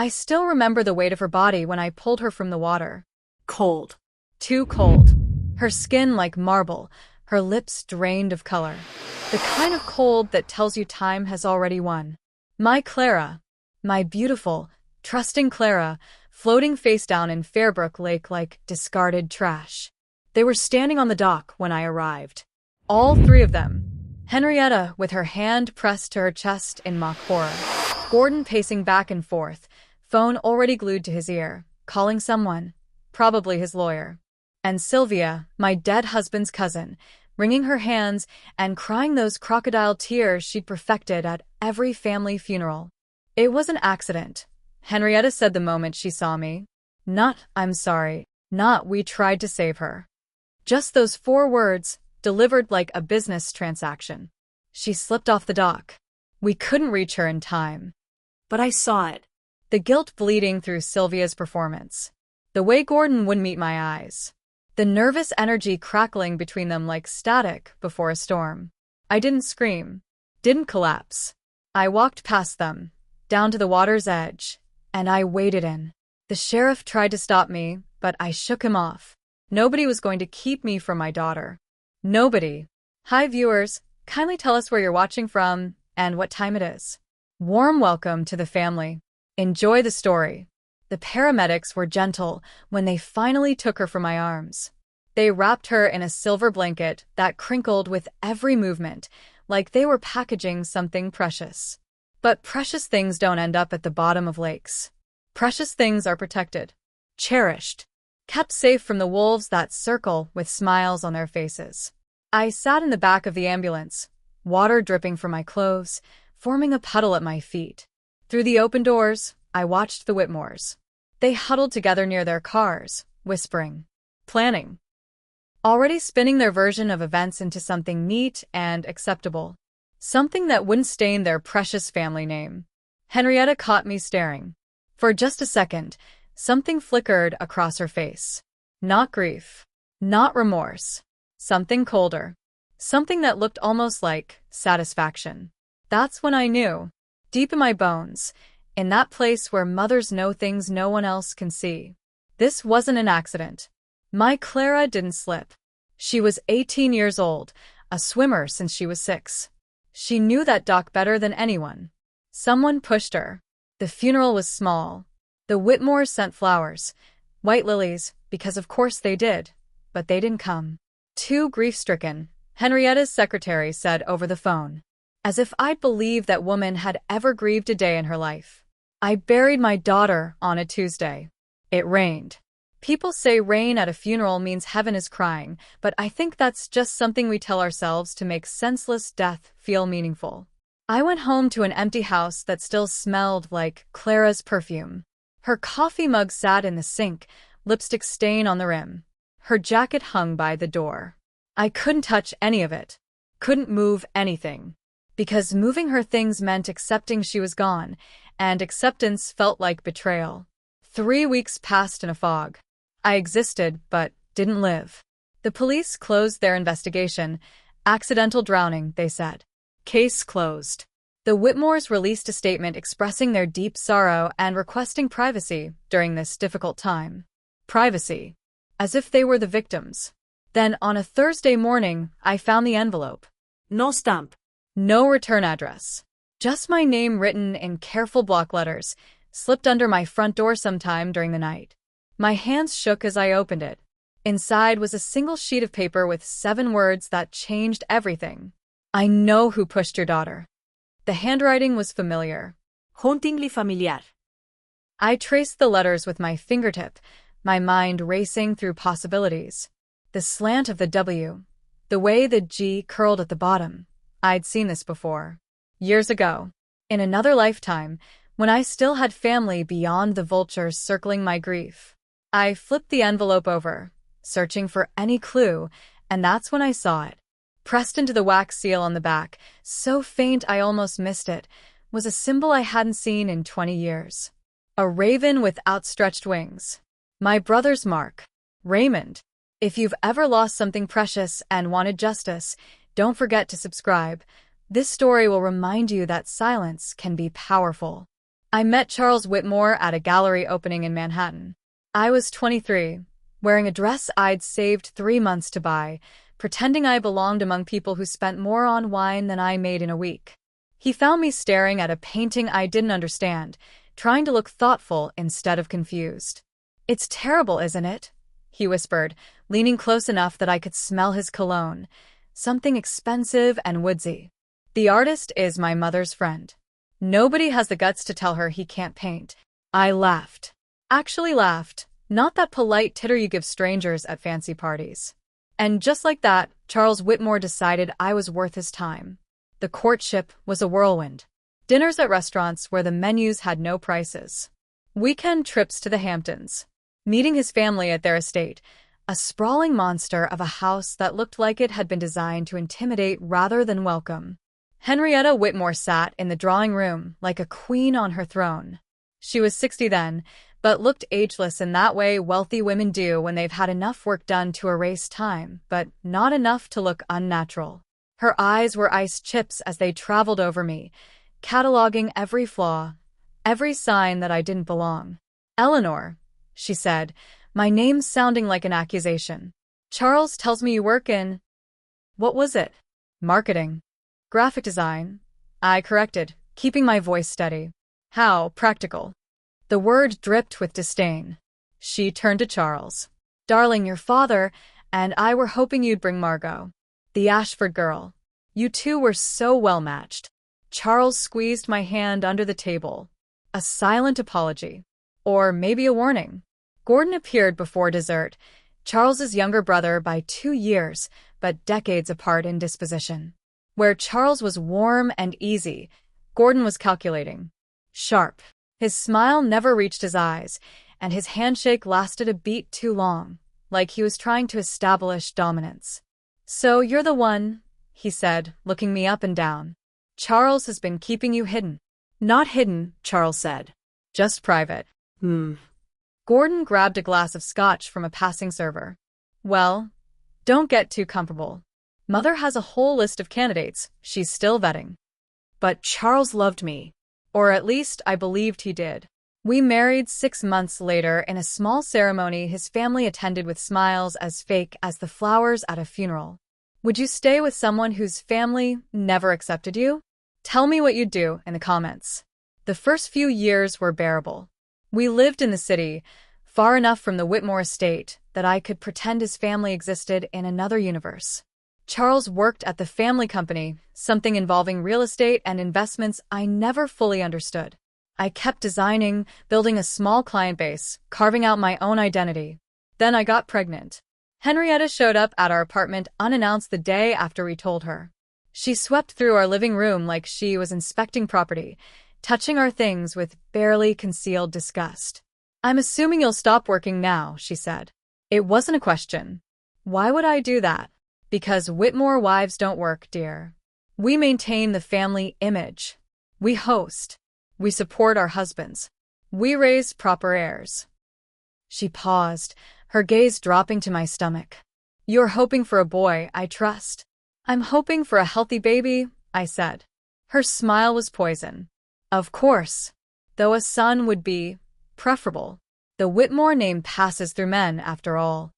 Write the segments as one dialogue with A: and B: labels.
A: I still remember the weight of her body when I pulled her from the water.
B: Cold.
A: Too cold. Her skin like marble, her lips drained of color. The kind of cold that tells you time has already won. My Clara. My beautiful, trusting Clara, floating face down in Fairbrook Lake like discarded trash. They were standing on the dock when I arrived. All three of them. Henrietta with her hand pressed to her chest in mock horror. Gordon pacing back and forth, phone already glued to his ear, calling someone, probably his lawyer. And Sylvia, my dead husband's cousin, wringing her hands and crying those crocodile tears she'd perfected at every family funeral. It was an accident, Henrietta said the moment she saw me. Not, I'm sorry, not we tried to save her. Just those 4 words, delivered like a business transaction. She slipped off the dock. We couldn't reach her in time.
B: But I saw it.
A: The guilt bleeding through Sylvia's performance. The way Gordon wouldn't meet my eyes. The nervous energy crackling between them like static before a storm. I didn't scream. Didn't collapse. I walked past them, down to the water's edge, and I waded in. The sheriff tried to stop me, but I shook him off. Nobody was going to keep me from my daughter. Nobody. Hi viewers, kindly tell us where you're watching from and what time it is. Warm welcome to the family. Enjoy the story. The paramedics were gentle when they finally took her from my arms. They wrapped her in a silver blanket that crinkled with every movement, like they were packaging something precious. But precious things don't end up at the bottom of lakes. Precious things are protected, cherished, kept safe from the wolves that circle with smiles on their faces. I sat in the back of the ambulance, water dripping from my clothes, forming a puddle at my feet. Through the open doors, I watched the Whitmores. They huddled together near their cars, whispering, planning, already spinning their version of events into something neat and acceptable, something that wouldn't stain their precious family name. Henrietta caught me staring. For just a second, something flickered across her face. Not grief, not remorse, something colder, something that looked almost like satisfaction. That's when I knew, deep in my bones, in that place where mothers know things no one else can see. This wasn't an accident. My Clara didn't slip. She was 18 years old, a swimmer since she was 6. She knew that dock better than anyone. Someone pushed her. The funeral was small. The Whitmores sent flowers, white lilies, because of course they did, but they didn't come. Too grief-stricken, Henrietta's secretary said over the phone. As if I'd believed that woman had ever grieved a day in her life. I buried my daughter on a Tuesday. It rained. People say rain at a funeral means heaven is crying, but I think that's just something we tell ourselves to make senseless death feel meaningful. I went home to an empty house that still smelled like Clara's perfume. Her coffee mug sat in the sink, lipstick stain on the rim. Her jacket hung by the door. I couldn't touch any of it. Couldn't move anything. Because moving her things meant accepting she was gone, and acceptance felt like betrayal. 3 weeks passed in a fog. I existed, but didn't live. The police closed their investigation. Accidental drowning, they said. Case closed. The Whitmores released a statement expressing their deep sorrow and requesting privacy during this difficult time. Privacy. As if they were the victims. Then, on a Thursday morning, I found the envelope.
B: No stamp.
A: No return address. Just my name written in careful block letters, slipped under my front door sometime during the night. My hands shook as I opened it. Inside was a single sheet of paper with 7 words that changed everything. I know who pushed your daughter. The handwriting was familiar.
B: Hauntingly familiar.
A: I traced the letters with my fingertip, my mind racing through possibilities. The slant of the W, the way the G curled at the bottom. I'd seen this before. Years ago. In another lifetime, when I still had family beyond the vultures circling my grief. I flipped the envelope over, searching for any clue, and that's when I saw it. Pressed into the wax seal on the back, so faint I almost missed it, was a symbol I hadn't seen in 20 years. A raven with outstretched wings. My brother's mark. Raymond. If you've ever lost something precious and wanted justice, don't forget to subscribe. This story will remind you that silence can be powerful. I met Charles Whitmore at a gallery opening in Manhattan. I was 23, wearing a dress I'd saved 3 months to buy, pretending I belonged among people who spent more on wine than I made in a week. He found me staring at a painting I didn't understand, trying to look thoughtful instead of confused. "It's terrible, isn't it?" he whispered, leaning close enough that I could smell his cologne, something expensive and woodsy. "The artist is my mother's friend. Nobody has the guts to tell her he can't paint." I laughed. Actually laughed, not that polite titter you give strangers at fancy parties. And just like that, Charles Whitmore decided I was worth his time. The courtship was a whirlwind. Dinners at restaurants where the menus had no prices. Weekend trips to the Hamptons. Meeting his family at their estate, a sprawling monster of a house that looked like it had been designed to intimidate rather than welcome. Henrietta Whitmore sat in the drawing room like a queen on her throne. She was 60 then, but looked ageless in that way wealthy women do when they've had enough work done to erase time, but not enough to look unnatural. Her eyes were ice chips as they traveled over me, cataloging every flaw, every sign that I didn't belong. "Eleanor," she said, my name sounding like an accusation. "Charles tells me you work in—" What was it? "Marketing. Graphic design," I corrected, keeping my voice steady. "How practical." The word dripped with disdain. She turned to Charles. "Darling, your father and I were hoping you'd bring Margot. The Ashford girl. You two were so well matched." Charles squeezed my hand under the table. A silent apology. Or maybe a warning. Gordon appeared before dessert, Charles's younger brother by 2 years, but decades apart in disposition. Where Charles was warm and easy, Gordon was calculating. Sharp. His smile never reached his eyes, and his handshake lasted a beat too long, like he was trying to establish dominance. "So you're the one," he said, looking me up and down. "Charles has been keeping you hidden." "Not hidden," Charles said. "Just private." Gordon grabbed a glass of scotch from a passing server. "Well, don't get too comfortable. Mother has a whole list of candidates she's still vetting." But Charles loved me. Or at least I believed he did. We married 6 months later in a small ceremony his family attended with smiles as fake as the flowers at a funeral. Would you stay with someone whose family never accepted you? Tell me what you'd do in the comments. The first few years were bearable. We lived in the city, far enough from the Whitmore estate that I could pretend his family existed in another universe. Charles worked at the family company, something involving real estate and investments I never fully understood. I kept designing, building a small client base, carving out my own identity. Then I got pregnant. Henrietta showed up at our apartment unannounced the day after we told her. She swept through our living room like she was inspecting property, touching our things with barely concealed disgust. "I'm assuming you'll stop working now," she said. It wasn't a question. Why would I do that? Because Whitmore wives don't work, dear. We maintain the family image. We host. We support our husbands. We raise proper heirs. She paused, her gaze dropping to my stomach. "You're hoping for a boy, I trust." "I'm hoping for a healthy baby," I said. Her smile was poison. "Of course. Though a son would be preferable. The Whitmore name passes through men, after all."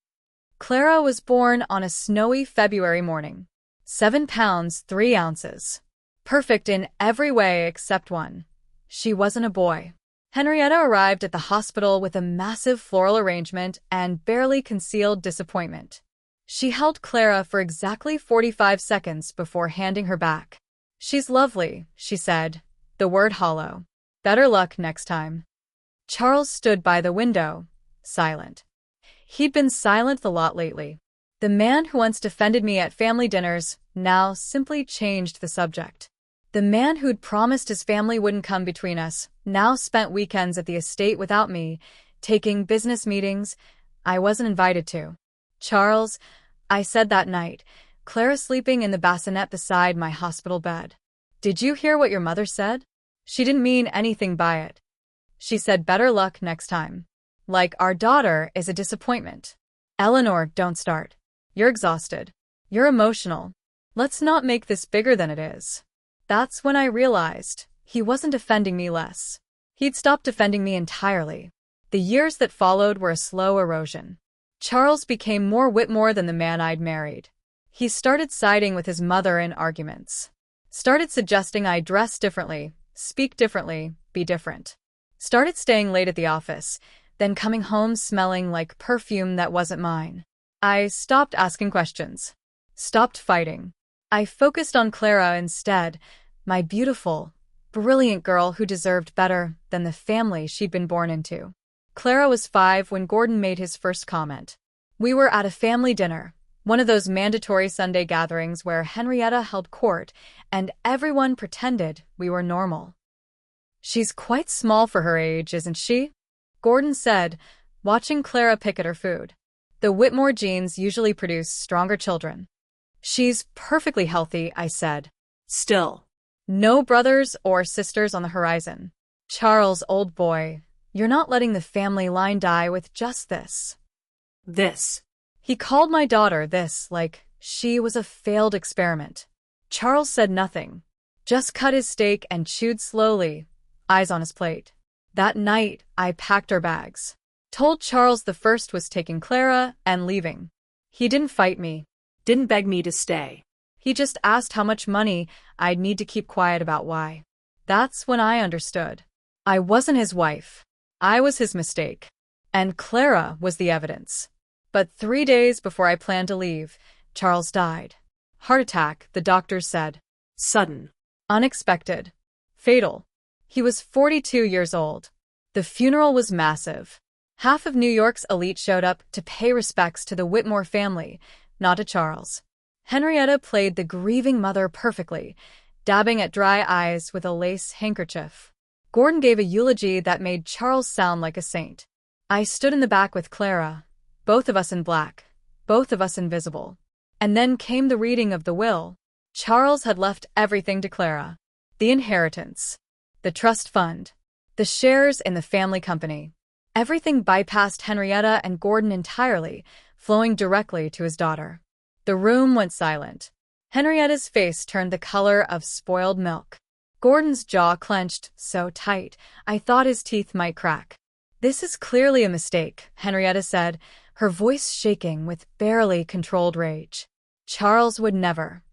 A: Clara was born on a snowy February morning. 7 pounds 3 ounces. Perfect in every way except one. She wasn't a boy. Henrietta arrived at the hospital with a massive floral arrangement and barely concealed disappointment. She held Clara for exactly 45 seconds before handing her back. "She's lovely," she said, the word hollow. "Better luck next time." Charles stood by the window, silent. He'd been silent a lot lately. The man who once defended me at family dinners now simply changed the subject. The man who'd promised his family wouldn't come between us now spent weekends at the estate without me, taking business meetings I wasn't invited to. "Charles," I said that night, Clara sleeping in the bassinet beside my hospital bed. "Did you hear what your mother said? She didn't mean anything by it. She said better luck next time. Like our daughter is a disappointment." "Eleanor, don't start. You're exhausted. You're emotional. Let's not make this bigger than it is." That's when I realized he wasn't offending me less. He'd stopped defending me entirely. The years that followed were a slow erosion. Charles became more Whitmore than the man I'd married. He started siding with his mother in arguments. Started suggesting I dress differently, speak differently, be different. Started staying late at the office, then coming home smelling like perfume that wasn't mine. I stopped asking questions. Stopped fighting. I focused on Clara instead, my beautiful, brilliant girl who deserved better than the family she'd been born into. Clara was 5 when Gordon made his first comment. We were at a family dinner, one of those mandatory Sunday gatherings where Henrietta held court and everyone pretended we were normal. She's quite small for her age, isn't she? Gordon said, watching Clara pick at her food. The Whitmore genes usually produce stronger children. She's perfectly healthy, I said.
B: Still.
A: No brothers or sisters on the horizon. Charles, old boy, you're not letting the family line die with just this.
B: This.
A: He called my daughter this like she was a failed experiment. Charles said nothing, just cut his steak and chewed slowly, eyes on his plate. That night, I packed our bags. Told Charles the first was taking Clara and leaving. He didn't fight me.
B: Didn't beg me to stay.
A: He just asked how much money I'd need to keep quiet about why. That's when I understood. I wasn't his wife. I was his mistake. And Clara was the evidence. But 3 days before I planned to leave, Charles died. Heart attack, the doctors said.
B: Sudden.
A: Unexpected. Fatal. He was 42 years old. The funeral was massive. Half of New York's elite showed up to pay respects to the Whitmore family, not to Charles. Henrietta played the grieving mother perfectly, dabbing at dry eyes with a lace handkerchief. Gordon gave a eulogy that made Charles sound like a saint. I stood in the back with Clara, both of us in black, both of us invisible. And then came the reading of the will. Charles had left everything to Clara. The inheritance, the trust fund, the shares in the family company. Everything bypassed Henrietta and Gordon entirely, flowing directly to his daughter. The room went silent. Henrietta's face turned the color of spoiled milk. Gordon's jaw clenched so tight, I thought his teeth might crack. This is clearly a mistake, Henrietta said, her voice shaking with barely controlled rage. Charles would never.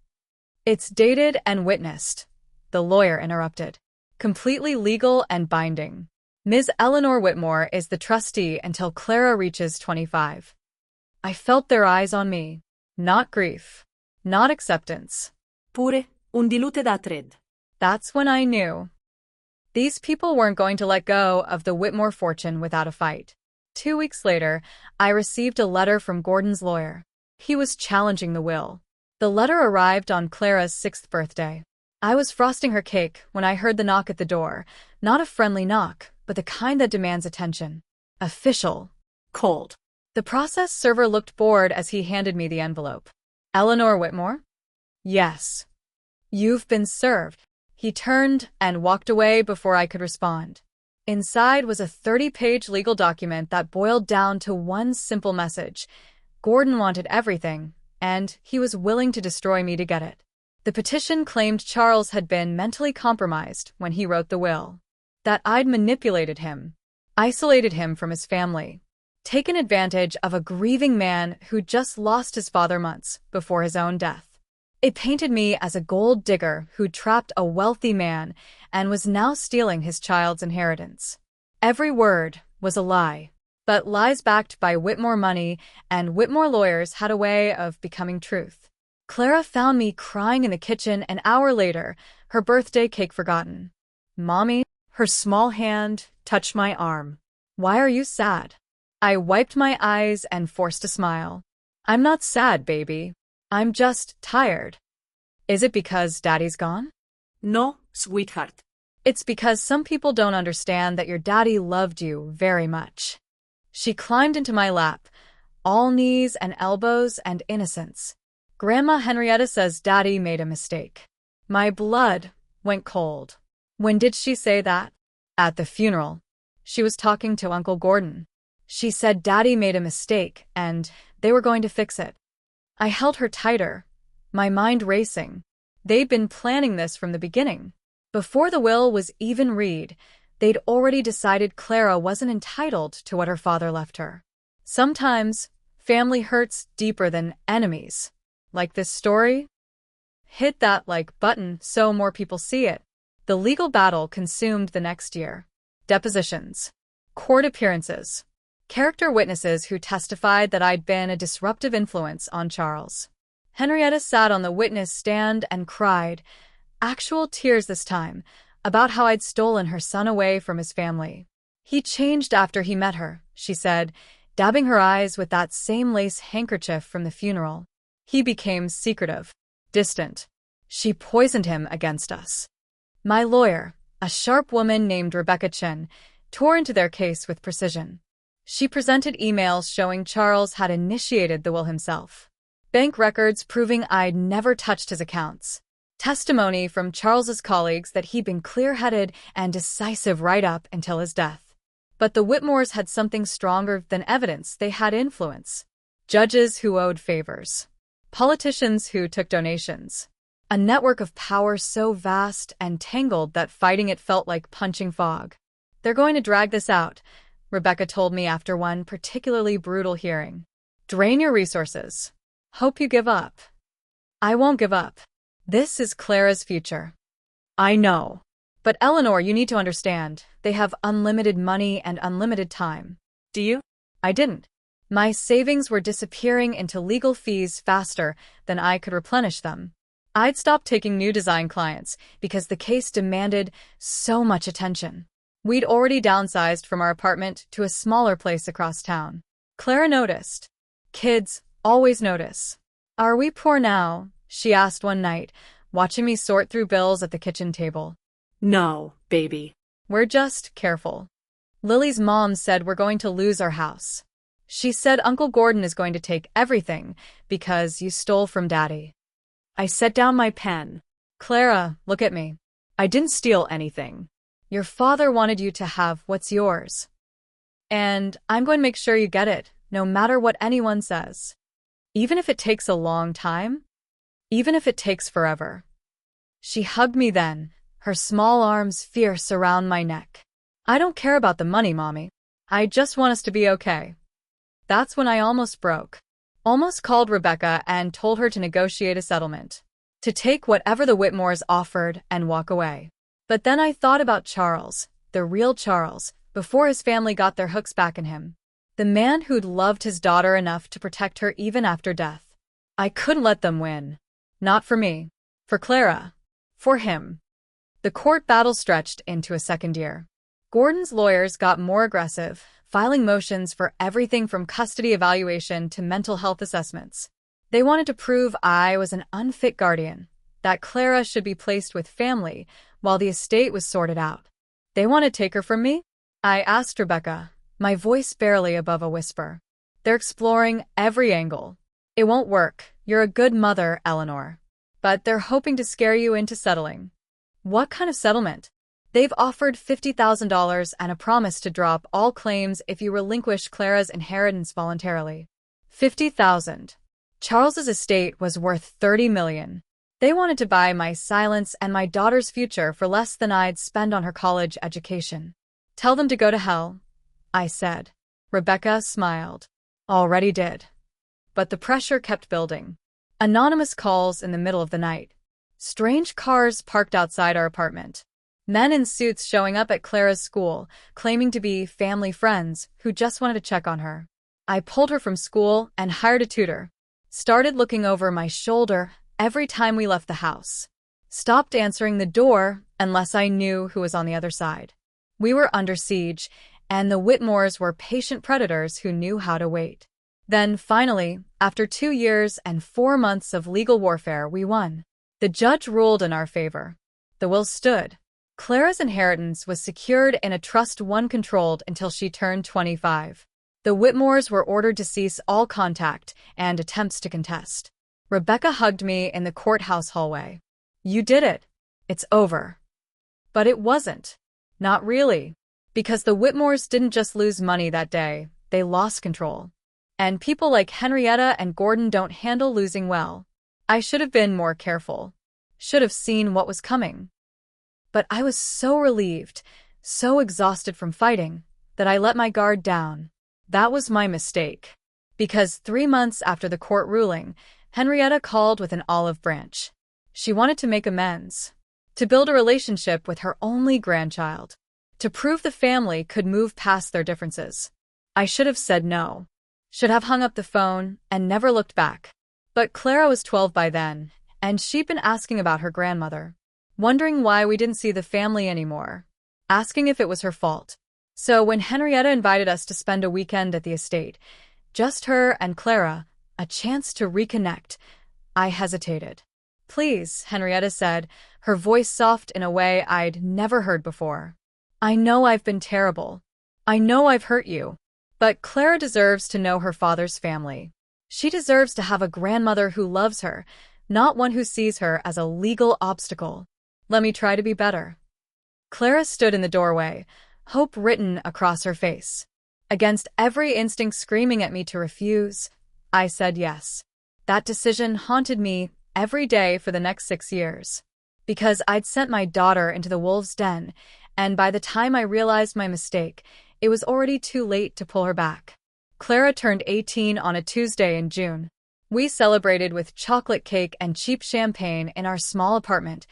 A: It's dated and witnessed, the lawyer interrupted. Completely legal and binding. Ms. Eleanor Whitmore is the trustee until Clara reaches 25. I felt their eyes on me. Not grief. Not acceptance.
B: Pure, un dilute da tred.
A: That's when I knew. These people weren't going to let go of the Whitmore fortune without a fight. 2 weeks later, I received a letter from Gordon's lawyer. He was challenging the will. The letter arrived on Clara's 6th birthday. I was frosting her cake when I heard the knock at the door. Not a friendly knock, but the kind that demands attention. Official.
B: Cold.
A: The process server looked bored as he handed me the envelope. Eleanor Whitmore? Yes. You've been served. He turned and walked away before I could respond. Inside was a 30-page legal document that boiled down to one simple message. Gordon wanted everything, and he was willing to destroy me to get it. The petition claimed Charles had been mentally compromised when he wrote the will. That I'd manipulated him, isolated him from his family, taken advantage of a grieving man who just lost his father months before his own death. It painted me as a gold digger who trapped a wealthy man and was now stealing his child's inheritance. Every word was a lie, but lies backed by Whitmore money and Whitmore lawyers had a way of becoming truth. Clara found me crying in the kitchen an hour later, her birthday cake forgotten. Mommy, her small hand, touched my arm. Why are you sad? I wiped my eyes and forced a smile. I'm not sad, baby. I'm just tired. Is it because Daddy's gone?
B: No, sweetheart.
A: It's because some people don't understand that your daddy loved you very much. She climbed into my lap, all knees and elbows and innocence. Grandma Henrietta says Daddy made a mistake. My blood went cold. When did she say that? At the funeral. She was talking to Uncle Gordon. She said Daddy made a mistake and they were going to fix it. I held her tighter, my mind racing. They'd been planning this from the beginning. Before the will was even read, They'd already decided Clara wasn't entitled to what her father left her. Sometimes, family hurts deeper than enemies. Like this story? Hit that like button so more people see it. The legal battle consumed the next year. Depositions. Court appearances. Character witnesses who testified that I'd been a disruptive influence on Charles. Henrietta sat on the witness stand and cried, actual tears this time, about how I'd stolen her son away from his family. He changed after he met her, she said, dabbing her eyes with that same lace handkerchief from the funeral. He became secretive, distant. She poisoned him against us. My lawyer, a sharp woman named Rebecca Chin, tore into their case with precision. She presented emails showing Charles had initiated the will himself. Bank records proving I'd never touched his accounts. Testimony from Charles's colleagues that he'd been clear-headed and decisive right up until his death. But the Whitmores had something stronger than evidence. They had influence. Judges who owed favors. Politicians who took donations. A network of power so vast and tangled that fighting it felt like punching fog. They're going to drag this out, Rebecca told me after one particularly brutal hearing. Drain your resources. Hope you give up. I won't give up. This is Clara's future. I know. But Eleanor, you need to understand, they have unlimited money and unlimited time.
B: Do you?
A: I didn't. My savings were disappearing into legal fees faster than I could replenish them. I'd stopped taking new design clients because the case demanded so much attention. We'd already downsized from our apartment to a smaller place across town. Clara noticed. Kids always notice. Are we poor now? She asked one night, watching me sort through bills at the kitchen table.
B: No, baby.
A: We're just careful. Lily's mom said we're going to lose our house. She said Uncle Gordon is going to take everything because you stole from Daddy. I set down my pen. Clara, look at me. I didn't steal anything. Your father wanted you to have what's yours. And I'm going to make sure you get it, no matter what anyone says. Even if it takes a long time. Even if it takes forever. She hugged me then, her small arms fierce around my neck. I don't care about the money, Mommy. I just want us to be okay. That's when I almost broke. Almost called Rebecca and told her to negotiate a settlement. To take whatever the Whitmores offered and walk away. But then I thought about Charles, the real Charles, before his family got their hooks back in him. The man who'd loved his daughter enough to protect her even after death. I couldn't let them win. Not for me. For Clara. For him. The court battle stretched into a second year. Gordon's lawyers got more aggressive, filing motions for everything from custody evaluation to mental health assessments. They wanted to prove I was an unfit guardian, that Clara should be placed with family while the estate was sorted out. They want to take her from me? I asked Rebecca, my voice barely above a whisper. They're exploring every angle. It won't work. You're a good mother, Eleanor. But they're hoping to scare you into settling. What kind of settlement? They've offered $50,000 and a promise to drop all claims if you relinquish Clara's inheritance voluntarily. $50,000. Charles's estate was worth $30 million. They wanted to buy my silence and my daughter's future for less than I'd spend on her college education. Tell them to go to hell, I said. Rebecca smiled. Already did. But the pressure kept building. Anonymous calls in the middle of the night. Strange cars parked outside our apartment. Men in suits showing up at Clara's school, claiming to be family friends who just wanted to check on her. I pulled her from school and hired a tutor. Started looking over my shoulder every time we left the house. Stopped answering the door unless I knew who was on the other side. We were under siege, and the Whitmores were patient predators who knew how to wait. Then, finally, after 2 years and 4 months of legal warfare, we won. The judge ruled in our favor. The will stood. Clara's inheritance was secured in a trust one controlled until she turned 25. The Whitmores were ordered to cease all contact and attempts to contest. Rebecca hugged me in the courthouse hallway. You did it. It's over. But it wasn't. Not really. Because the Whitmores didn't just lose money that day, they lost control. And people like Henrietta and Gordon don't handle losing well. I should have been more careful. Should have seen what was coming. But I was so relieved. so exhausted from fighting, that I let my guard down. That was my mistake. Because 3 months after the court ruling, Henrietta called with an olive branch. She wanted to make amends, to build a relationship with her only grandchild, to prove the family could move past their differences. I should have said no, should have hung up the phone and never looked back. But Clara was 12 by then, and she'd been asking about her grandmother, wondering why we didn't see the family anymore, asking if it was her fault. So when Henrietta invited us to spend a weekend at the estate, just her and Clara, a chance to reconnect, I hesitated. Please, Henrietta said, her voice soft in a way I'd never heard before. I know I've been terrible. I know I've hurt you. But Clara deserves to know her father's family. She deserves to have a grandmother who loves her, not one who sees her as a legal obstacle. Let me try to be better. Clara stood in the doorway, hope written across her face. Against every instinct screaming at me to refuse, I said yes. That decision haunted me every day for the next 6 years. Because I'd sent my daughter into the wolves' den, and by the time I realized my mistake, it was already too late to pull her back. Clara turned 18 on a Tuesday in June. We celebrated with chocolate cake and cheap champagne in our small apartment,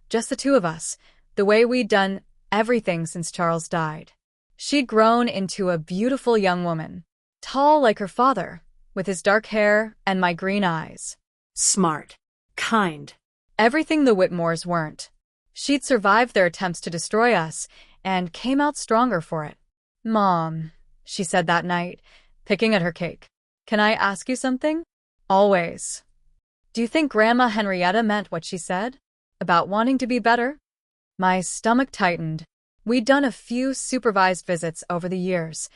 A: just the two of us, the way we'd done everything since Charles died. She'd grown into a beautiful young woman, tall like her father, with his dark hair and my green eyes.
B: Smart. Kind.
A: Everything the Whitmores weren't. She'd survived their attempts to destroy us and came out stronger for it. Mom, she said that night, picking at her cake. Can I ask you something? Always. Do you think Grandma Henrietta meant what she said? About wanting to be better? My stomach tightened. We'd done a few supervised visits over the years.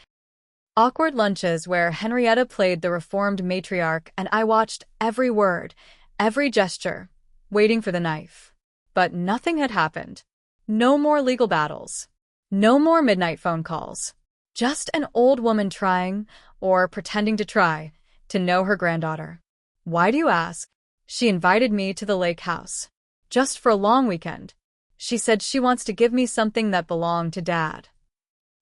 A: Awkward lunches where Henrietta played the reformed matriarch and I watched every word, every gesture, waiting for the knife. But nothing had happened. No more legal battles. No more midnight phone calls. Just an old woman trying, or pretending to try, to know her granddaughter. Why do you ask? She invited me to the lake house. Just for a long weekend. She said she wants to give me something that belonged to Dad.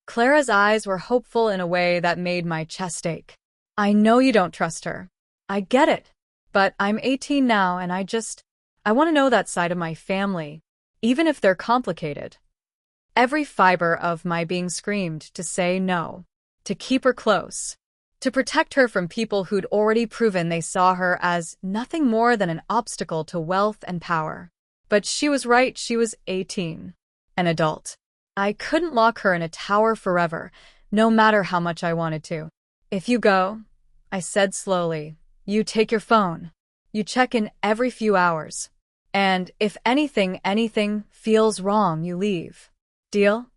A: Clara's eyes were hopeful in a way that made my chest ache. I know you don't trust her. I get it. But I'm 18 now and I want to know that side of my family, even if they're complicated. Every fiber of my being screamed to say no, to keep her close, to protect her from people who'd already proven they saw her as nothing more than an obstacle to wealth and power. But she was right, she was 18, an adult. I couldn't lock her in a tower forever, no matter how much I wanted to. If you go, I said slowly, you take your phone. You check in every few hours. And if anything feels wrong, you leave. Deal?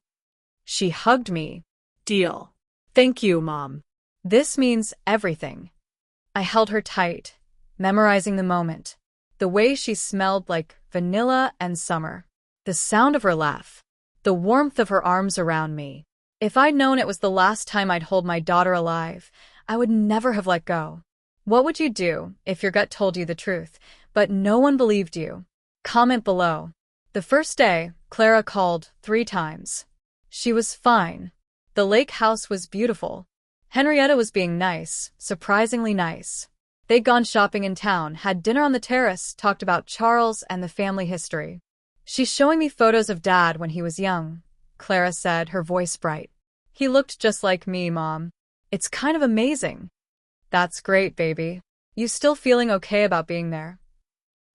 A: She hugged me.
B: Deal. Thank you, Mom.
A: This means everything. I held her tight, memorizing the moment. The way she smelled like vanilla and summer. The sound of her laugh. The warmth of her arms around me. If I'd known it was the last time I'd hold my daughter alive, I would never have let go. What would you do if your gut told you the truth, but no one believed you? Comment below. The first day, Clara called 3 times. She was fine. The lake house was beautiful. Henrietta was being nice, surprisingly nice. They'd gone shopping in town, had dinner on the terrace, talked about Charles and the family history. She's showing me photos of Dad when he was young, Clara said, her voice bright. He looked just like me, Mom. It's kind of amazing. That's great, baby. You still feeling okay about being there?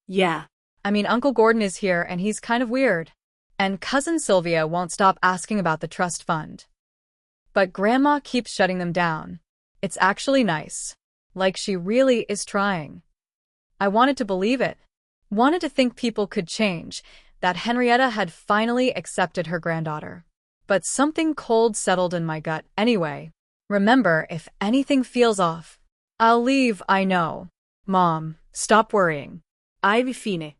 B: Yeah.
A: I mean, Uncle Gordon is here and he's kind of weird. And Cousin Sylvia won't stop asking about the trust fund. But Grandma keeps shutting them down. It's actually nice. Like she really is trying. I wanted to believe it. Wanted to think people could change, that Henrietta had finally accepted her granddaughter. But something cold settled in my gut anyway. Remember, if anything feels off, I'll leave, I know. Mom, stop worrying.
B: I've fine.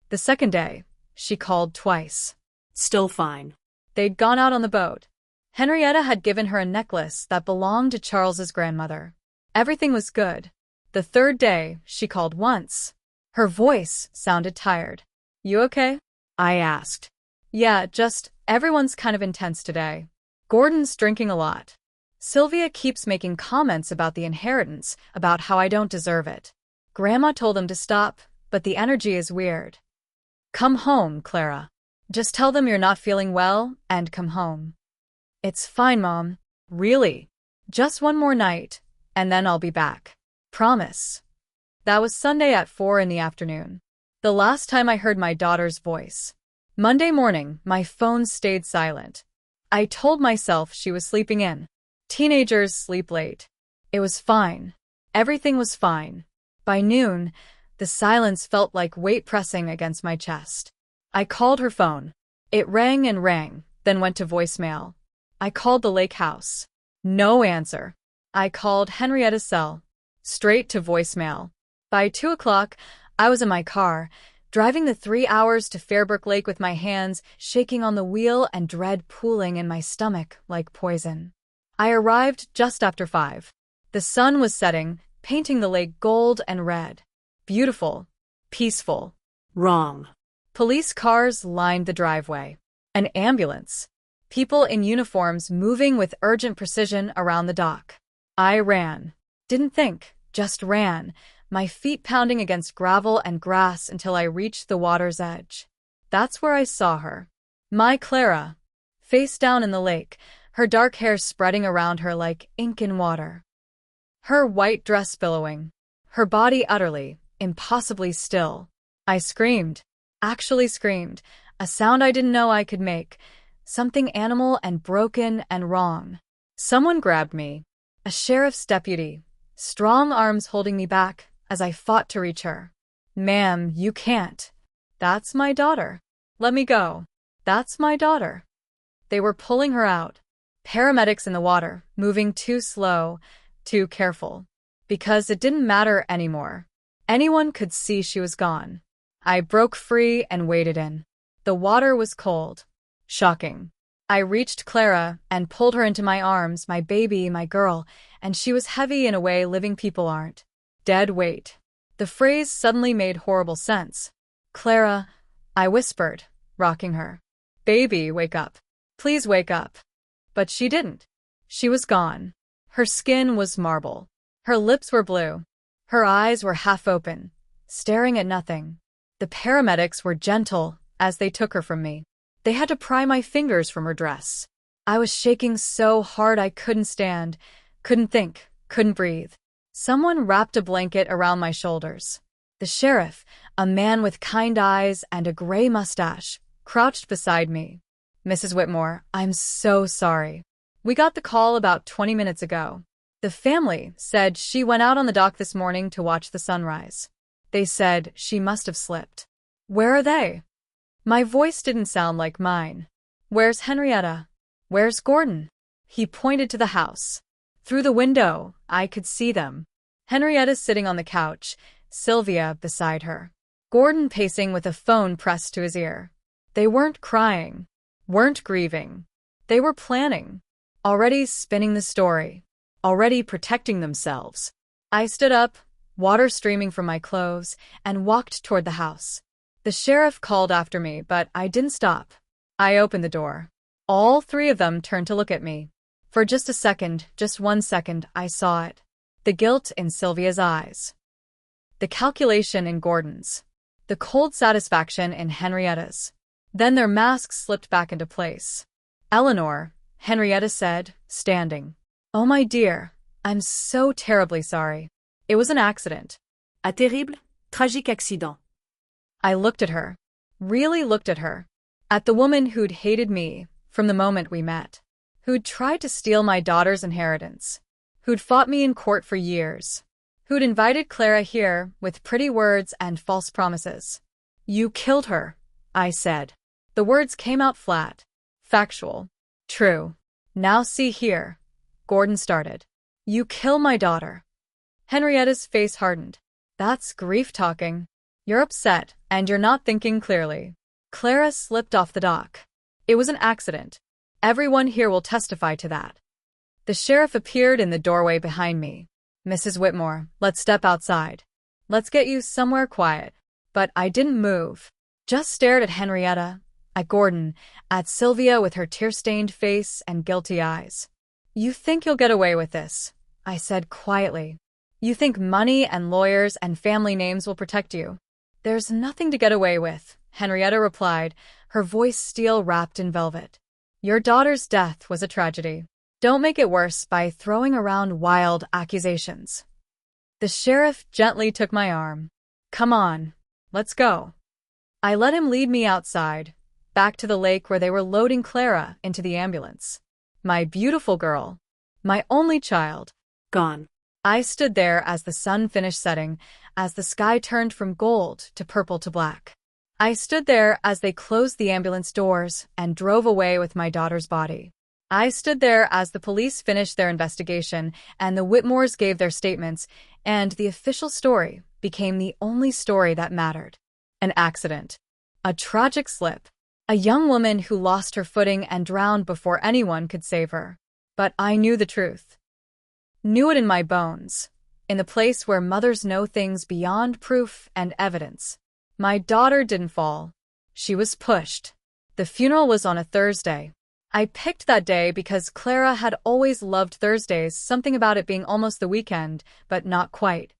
A: The second day, she called twice.
B: Still fine.
A: They'd gone out on the boat. Henrietta had given her a necklace that belonged to Charles's grandmother. Everything was good. The third day, she called once. Her voice sounded tired. You okay?
B: I asked.
A: Yeah, just everyone's kind of intense today. Gordon's drinking a lot. Sylvia keeps making comments about the inheritance, about how I don't deserve it. Grandma told him to stop, but the energy is weird. Come home, Clara. Just tell them you're not feeling well, and come home. It's fine, Mom. Really? Just one more night, and then I'll be back. Promise. That was Sunday at 4 in the afternoon. The last time I heard my daughter's voice. Monday morning, my phone stayed silent. I told myself she was sleeping in. Teenagers sleep late. It was fine. Everything was fine. By noon, the silence felt like weight pressing against my chest. I called her phone. It rang and rang, then went to voicemail. I called the lake house. No answer. I called Henrietta's cell. Straight to voicemail. By 2 o'clock, I was in my car, driving the 3 hours to Fairbrook Lake with my hands shaking on the wheel and dread pooling in my stomach like poison. I arrived just after 5. The sun was setting, painting the lake gold and red. Beautiful. Peaceful.
B: Wrong.
A: Police cars lined the driveway. An ambulance. People in uniforms moving with urgent precision around the dock. I ran. Didn't think, just ran, my feet pounding against gravel and grass until I reached the water's edge. That's where I saw her. My Clara. Face down in the lake, her dark hair spreading around her like ink in water. Her white dress billowing. Her body utterly, impossibly still. I screamed. Actually screamed. A sound I didn't know I could make. Something animal and broken and wrong. Someone grabbed me. A sheriff's deputy. Strong arms holding me back as I fought to reach her. Ma'am, you can't. That's my daughter. Let me go. That's my daughter. They were pulling her out. Paramedics in the water, moving too slow, too careful. Because it didn't matter anymore. Anyone could see she was gone. I broke free and waded in. The water was cold. Shocking. I reached Clara and pulled her into my arms, my baby, my girl, and she was heavy in a way living people aren't. Dead weight. The phrase suddenly made horrible sense. Clara, I whispered, rocking her. Baby, wake up. Please wake up. But she didn't. She was gone. Her skin was marble. Her lips were blue. Her eyes were half open, staring at nothing. The paramedics were gentle as they took her from me. They had to pry my fingers from her dress. I was shaking so hard I couldn't stand, couldn't think, couldn't breathe. Someone wrapped a blanket around my shoulders. The sheriff, a man with kind eyes and a gray mustache, crouched beside me. Mrs. Whitmore, I'm so sorry. We got the call about 20 minutes ago. The family said she went out on the dock this morning to watch the sunrise. They said she must have slipped. Where are they? My voice didn't sound like mine. Where's Henrietta? Where's Gordon? He pointed to the house. Through the window, I could see them. Henrietta's sitting on the couch, Sylvia beside her. Gordon pacing with a phone pressed to his ear. They weren't crying, weren't grieving. They were planning, already spinning the story, already protecting themselves. I stood up, water streaming from my clothes, and walked toward the house. The sheriff called after me, but I didn't stop. I opened the door. All 3 of them turned to look at me. For just a second, just 1 second, I saw it. The guilt in Sylvia's eyes. The calculation in Gordon's. The cold satisfaction in Henrietta's. Then their masks slipped back into place. Eleanor, Henrietta said, standing. Oh my dear, I'm so terribly sorry. It was an accident.
B: Un terrible, tragique accident.
A: I looked at her. Really looked at her. At the woman who'd hated me from the moment we met. Who'd tried to steal my daughter's inheritance. Who'd fought me in court for years. Who'd invited Clara here with pretty words and false promises. You killed her, I said. The words came out flat. Factual. True. Now see here. Gordon started. You kill my daughter. Henrietta's face hardened. That's grief talking. You're upset, and you're not thinking clearly. Clara slipped off the dock. It was an accident. Everyone here will testify to that. The sheriff appeared in the doorway behind me. Mrs. Whitmore, let's step outside. Let's get you somewhere quiet. But I didn't move. Just stared at Henrietta. At Gordon, at Sylvia with her tear-stained face and guilty eyes. "You think you'll get away with this," I said quietly. "You think money and lawyers and family names will protect you?" "There's nothing to get away with," Henrietta replied, her voice steel-wrapped in velvet. "Your daughter's death was a tragedy. Don't make it worse by throwing around wild accusations." The sheriff gently took my arm. "Come on, let's go." I let him lead me outside, back to the lake where they were loading Clara into the ambulance. My beautiful girl. My only child.
B: Gone.
A: I stood there as the sun finished setting, as the sky turned from gold to purple to black. I stood there as they closed the ambulance doors and drove away with my daughter's body. I stood there as the police finished their investigation and the Whitmores gave their statements, and the official story became the only story that mattered. An accident. A tragic slip. A young woman who lost her footing and drowned before anyone could save her. But I knew the truth. Knew it in my bones. In the place where mothers know things beyond proof and evidence. My daughter didn't fall. She was pushed. The funeral was on a Thursday. I picked that day because Clara had always loved Thursdays, something about it being almost the weekend, but not quite.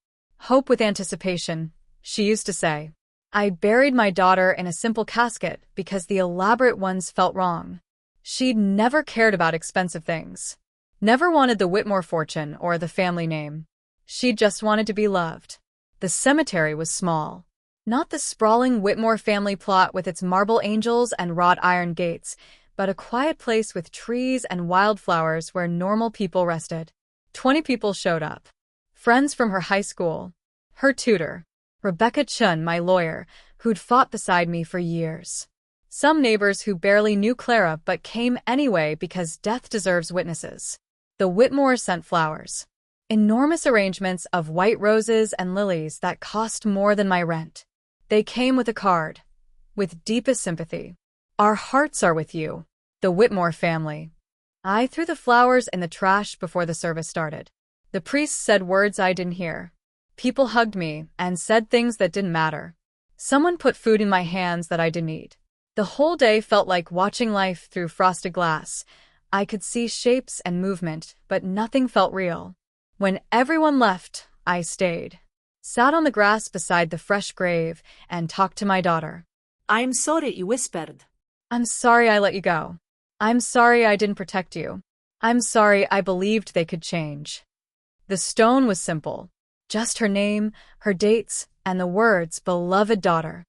A: Hope with anticipation, she used to say. I buried my daughter in a simple casket because the elaborate ones felt wrong. She'd never cared about expensive things. Never wanted the Whitmore fortune or the family name. She just wanted to be loved. The cemetery was small. Not the sprawling Whitmore family plot with its marble angels and wrought iron gates, but a quiet place with trees and wildflowers where normal people rested. 20 people showed up. Friends from her high school. Her tutor. Rebecca Chun, my lawyer, who'd fought beside me for years. Some neighbors who barely knew Clara but came anyway because death deserves witnesses. The Whitmores sent flowers. Enormous arrangements of white roses and lilies that cost more than my rent. They came with a card. With deepest sympathy. "Our hearts are with you, the Whitmore family." I threw the flowers in the trash before the service started. The priest said words I didn't hear. People hugged me and said things that didn't matter. Someone put food in my hands that I didn't eat. The whole day felt like watching life through frosted glass. I could see shapes and movement, but nothing felt real. When everyone left, I stayed. Sat on the grass beside the fresh grave and talked to my daughter.
B: "I'm sorry you whispered."
A: "I'm sorry I let you go. I'm sorry I didn't protect you. I'm sorry I believed they could change." The stone was simple. Just her name, her dates, and the words, "beloved daughter."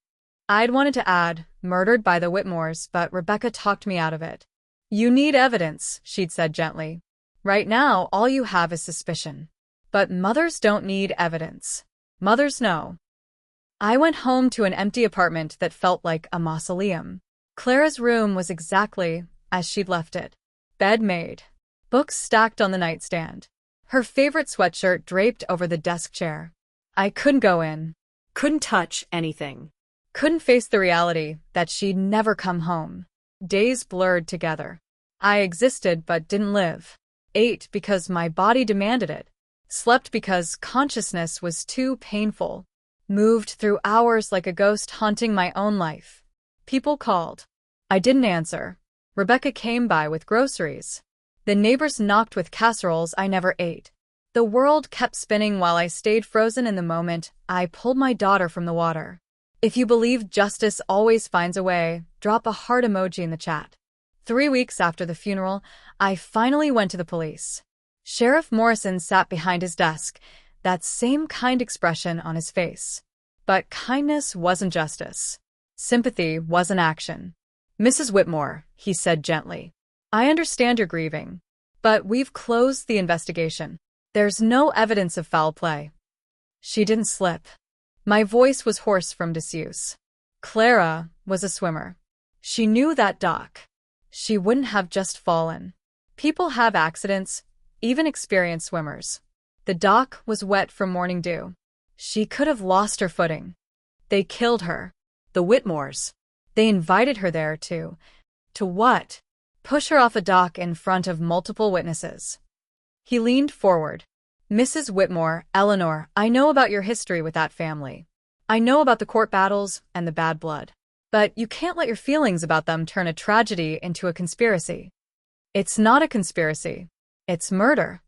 A: I'd wanted to add, "murdered by the Whitmores," but Rebecca talked me out of it. "You need evidence," she'd said gently. "Right now, all you have is suspicion. But mothers don't need evidence. Mothers know." I went home to an empty apartment that felt like a mausoleum. Clara's room was exactly as she'd left it. Bed made. Books stacked on the nightstand. Her favorite sweatshirt draped over the desk chair. I couldn't go in.
B: Couldn't touch anything.
A: Couldn't face the reality that she'd never come home. Days blurred together. I existed but didn't live. Ate because my body demanded it. Slept because consciousness was too painful. Moved through hours like a ghost haunting my own life. People called. I didn't answer. Rebecca came by with groceries. The neighbors knocked with casseroles I never ate. The world kept spinning while I stayed frozen in the moment I pulled my daughter from the water. If you believe justice always finds a way, drop a heart emoji in the chat. 3 weeks after the funeral, I finally went to the police. Sheriff Morrison sat behind his desk, that same kind expression on his face. But kindness wasn't justice. Sympathy wasn't action. "Mrs. Whitmore," he said gently, "I understand you're grieving. But we've closed the investigation. There's no evidence of foul play." She didn't slip. My voice was hoarse from disuse. Clara was a swimmer. She knew that dock. She wouldn't have just fallen. People have accidents, even experienced swimmers. The dock was wet from morning dew. She could have lost her footing. They killed her. The Whitmores. They invited her there to what? Push her off a dock in front of multiple witnesses. He leaned forward. "Mrs. Whitmore, Eleanor, I know about your history with that family. I know about the court battles and the bad blood. But you can't let your feelings about them turn a tragedy into a conspiracy. It's not a conspiracy. It's murder.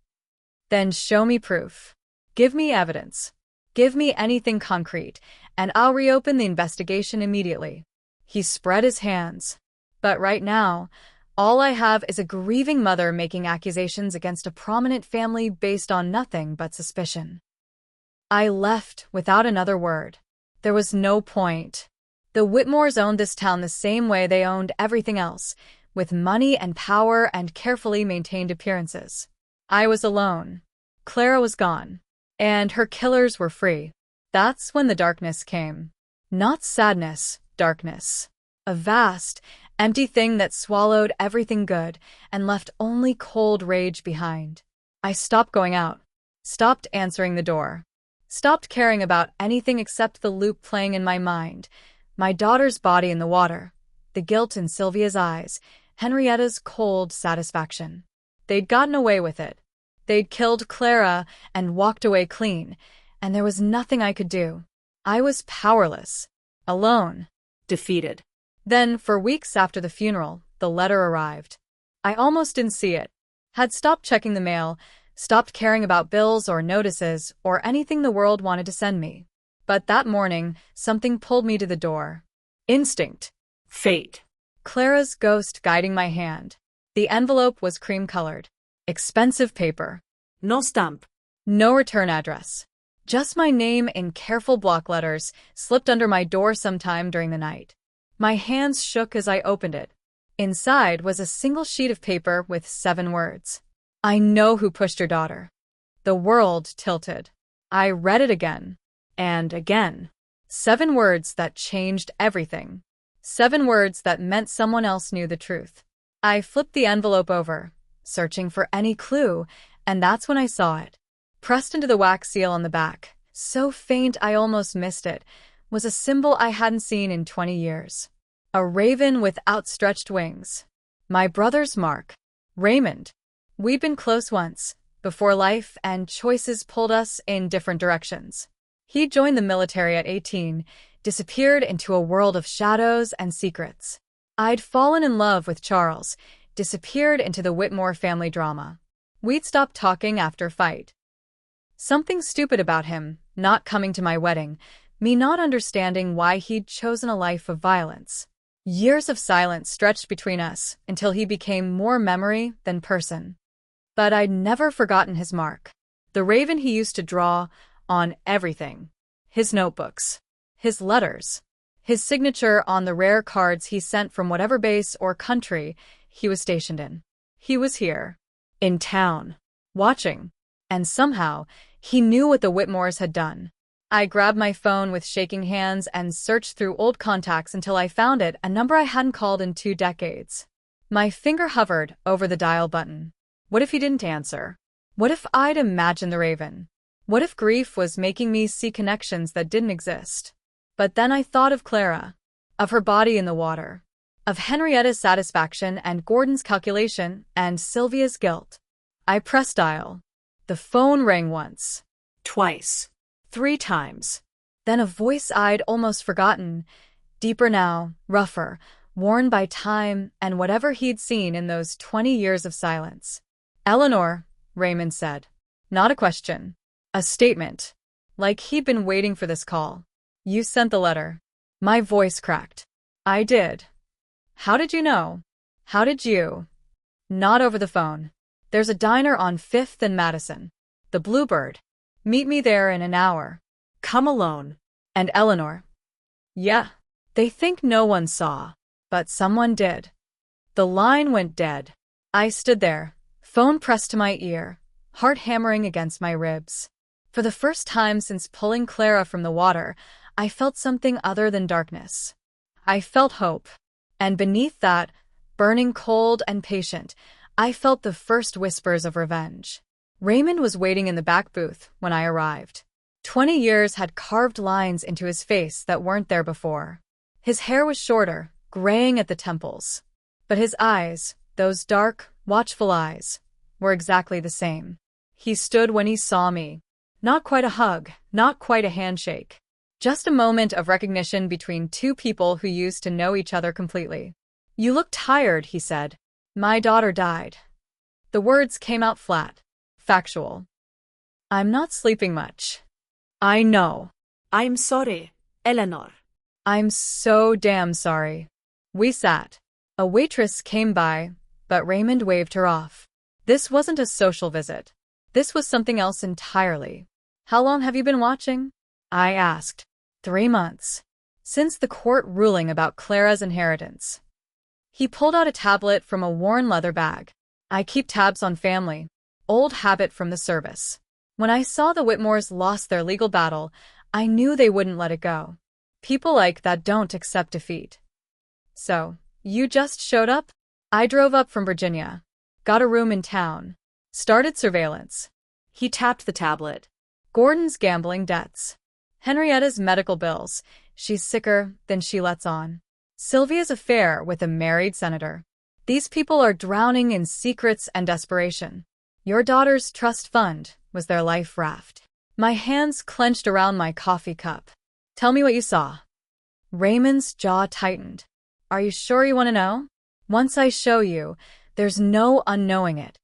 A: Then show me proof. Give me evidence. Give me anything concrete, and I'll reopen the investigation immediately. He spread his hands. But right now, all I have is a grieving mother making accusations against a prominent family based on nothing but suspicion. I left without another word. There was no point. The Whitmores owned this town the same way they owned everything else, with money and power and carefully maintained appearances. I was alone. Clara was gone. And her killers were free. That's when the darkness came. Not sadness, darkness. A vast, empty thing that swallowed everything good and left only cold rage behind. I stopped going out. Stopped answering the door. Stopped caring about anything except the loop playing in my mind. My daughter's body in the water. The guilt in Sylvia's eyes. Henrietta's cold satisfaction. They'd gotten away with it. They'd killed Clara and walked away clean, and there was nothing I could do. I was powerless. Alone.
B: Defeated.
A: Then, for weeks after the funeral, the letter arrived. I almost didn't see it. Had stopped checking the mail, stopped caring about bills or notices or anything the world wanted to send me. But that morning, something pulled me to the door. Instinct.
B: Fate.
A: Clara's ghost guiding my hand. The envelope was cream-colored. Expensive paper.
B: No stamp.
A: No return address. Just my name in careful block letters slipped under my door sometime during the night. My hands shook as I opened it. Inside was a single sheet of paper with 7 words. I know who pushed your daughter. The world tilted. I read it again. And again. 7 words that changed everything. 7 words that meant someone else knew the truth. I flipped the envelope over, searching for any clue, and that's when I saw it. Pressed into the wax seal on the back, so faint I almost missed it, was a symbol I hadn't seen in 20 years. A raven with outstretched wings. My brother's mark. Raymond. We'd been close once, before life and choices pulled us in different directions. He joined the military at 18, disappeared into a world of shadows and secrets. I'd fallen in love with Charles, disappeared into the Whitmore family drama. We'd stopped talking after a fight. Something stupid about him, not coming to my wedding, me not understanding why he'd chosen a life of violence. Years of silence stretched between us until he became more memory than person. But I'd never forgotten his mark. The raven he used to draw on everything. His notebooks. His letters. His signature on the rare cards he sent from whatever base or country he was stationed in. He was here. In town. Watching. And somehow, he knew what the Whitmores had done. I grabbed my phone with shaking hands and searched through old contacts until I found it, a number I hadn't called in 2 decades. My finger hovered over the dial button. What if he didn't answer? What if I'd imagined the raven? What if grief was making me see connections that didn't exist? But then I thought of Clara, of her body in the water, of Henrietta's satisfaction and Gordon's calculation and Sylvia's guilt. I pressed dial. The phone rang once.
B: Twice. 3 times.
A: Then a voice I'd almost forgotten, deeper now, rougher, worn by time and whatever he'd seen in those 20 years of silence. Eleanor, Raymond said. Not a question. A statement. Like he'd been waiting for this call. You sent the letter. My voice cracked. I did. How did you know? How did you? Not over the phone. There's a diner on 5th and Madison. The Bluebird. Meet me there in an hour.
B: Come alone.
A: And Eleanor. Yeah. They think no one saw. But someone did. The line went dead. I stood there, phone pressed to my ear, heart hammering against my ribs. For the first time since pulling Clara from the water, I felt something other than darkness. I felt hope. And beneath that, burning cold and patient, I felt the first whispers of revenge. Raymond was waiting in the back booth when I arrived. 20 years had carved lines into his face that weren't there before. His hair was shorter, graying at the temples. But his eyes, those dark, watchful eyes, were exactly the same. He stood when he saw me. Not quite a hug, not quite a handshake. Just a moment of recognition between two people who used to know each other completely. "You look tired," he said. "My daughter died." The words came out flat. Factual. "I'm not sleeping much." "I know."
B: I'm sorry, Eleanor.
A: "I'm so damn sorry." We sat. A waitress came by, but Raymond waved her off. This wasn't a social visit. This was something else entirely. "How long have you been watching?" I asked. 3 months. Since the court ruling about Clara's inheritance. He pulled out a tablet from a worn leather bag. "I keep tabs on family. Old habit from the service. When I saw the Whitmores lost their legal battle, I knew they wouldn't let it go. People like that don't accept defeat." "So, you just showed up?" "I drove up from Virginia. Got a room in town. Started surveillance."
B: He tapped the tablet.
A: "Gordon's gambling debts. Henrietta's medical bills. She's sicker than she lets on. Sylvia's affair with a married senator. These people are drowning in secrets and desperation. Your daughter's trust fund was their life raft." My hands clenched around my coffee cup. "Tell me what you saw." Raymond's jaw tightened. "Are you sure you want to know?" "Once I show you, there's no unknowing it.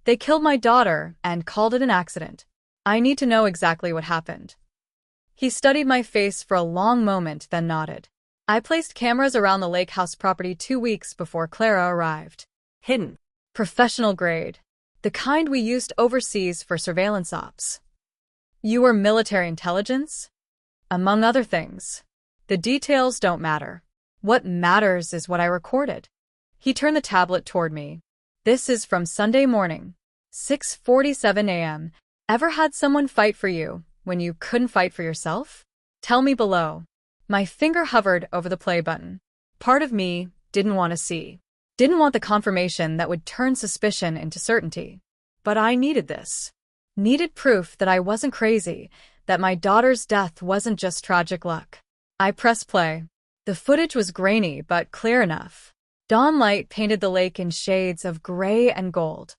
A: They killed my daughter and called it an accident. I need to know exactly what happened." He studied my face for a long moment, then nodded. "I placed cameras around the lake house property 2 weeks before Clara arrived.
B: Hidden.
A: Professional grade. The kind we used overseas for surveillance ops." "You were military intelligence?" "Among other things. The details don't matter. What matters is what I recorded." He turned the tablet toward me. "This is from Sunday morning, 6:47 a.m. Ever had someone fight for you when you couldn't fight for yourself? Tell me below." My finger hovered over the play button. Part of me didn't want to see. Didn't want the confirmation that would turn suspicion into certainty. But I needed this. Needed proof that I wasn't crazy, that my daughter's death wasn't just tragic luck. I pressed play. The footage was grainy but clear enough. Dawn light painted the lake in shades of gray and gold.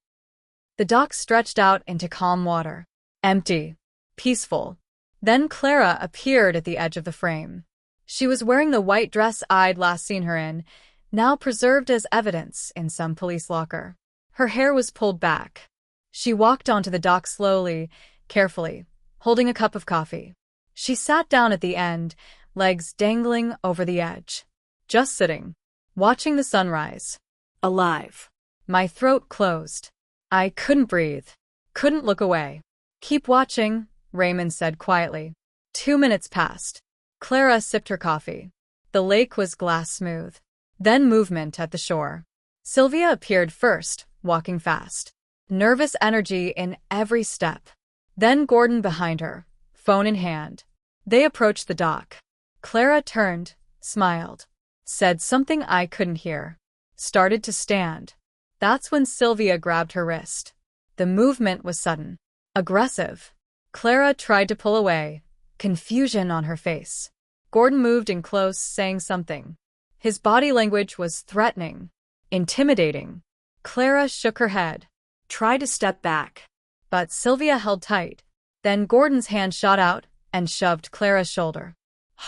A: The dock stretched out into calm water. Empty. Peaceful. Then Clara appeared at the edge of the frame. She was wearing the white dress I'd last seen her in, now preserved as evidence in some police locker. Her hair was pulled back. She walked onto the dock slowly, carefully, holding a cup of coffee. She sat down at the end, legs dangling over the edge. Just sitting, watching the sunrise.
B: Alive.
A: My throat closed. I couldn't breathe. Couldn't look away. "Keep watching," Raymond said quietly. 2 minutes passed. Clara sipped her coffee. The lake was glass smooth. Then movement at the shore. Sylvia appeared first, walking fast. Nervous energy in every step. Then Gordon behind her, phone in hand. They approached the dock. Clara turned, smiled, said something I couldn't hear. Started to stand. That's when Sylvia grabbed her wrist. The movement was sudden. Aggressive. Clara tried to pull away, confusion on her face. Gordon moved in close, saying something. His body language was threatening, intimidating. Clara shook her head. Tried to step back. But Sylvia held tight. Then Gordon's hand shot out and shoved Clara's shoulder.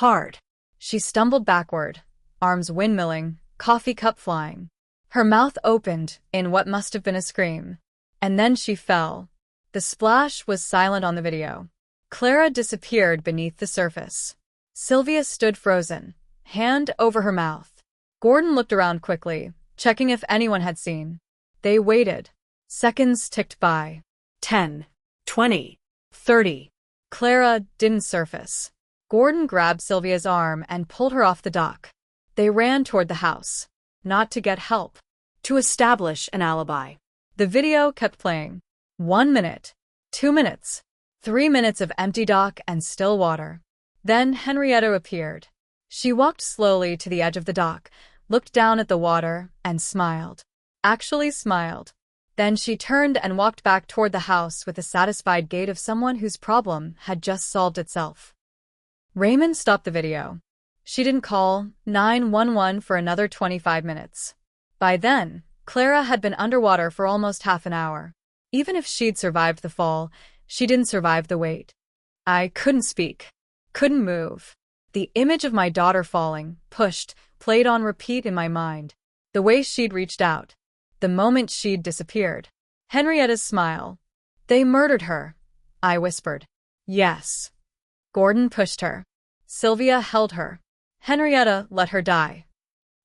A: Hard. She stumbled backward, arms windmilling, coffee cup flying. Her mouth opened in what must have been a scream. And then she fell. The splash was silent on the video. Clara disappeared beneath the surface. Sylvia stood frozen, hand over her mouth. Gordon looked around quickly, checking if anyone had seen. They waited. Seconds ticked by.
B: 10, 20, 30.
A: Clara didn't surface. Gordon grabbed Sylvia's arm and pulled her off the dock. They ran toward the house. Not to get help. To establish an alibi. The video kept playing. 1 minute. 2 minutes. 3 minutes of empty dock and still water. Then Henrietta appeared. She walked slowly to the edge of the dock, looked down at the water, and smiled. Actually smiled. Then she turned and walked back toward the house with the satisfied gait of someone whose problem had just solved itself. Raymond stopped the video. She didn't call 911 for another 25 minutes. By then, Clara had been underwater for almost half an hour. Even if she'd survived the fall, she didn't survive the wait. I couldn't speak. Couldn't move. The image of my daughter falling, pushed, played on repeat in my mind. The way she'd reached out. The moment she'd disappeared. Henrietta's smile. They murdered her, I whispered. Yes. Gordon pushed her. Sylvia held her. Henrietta let her die.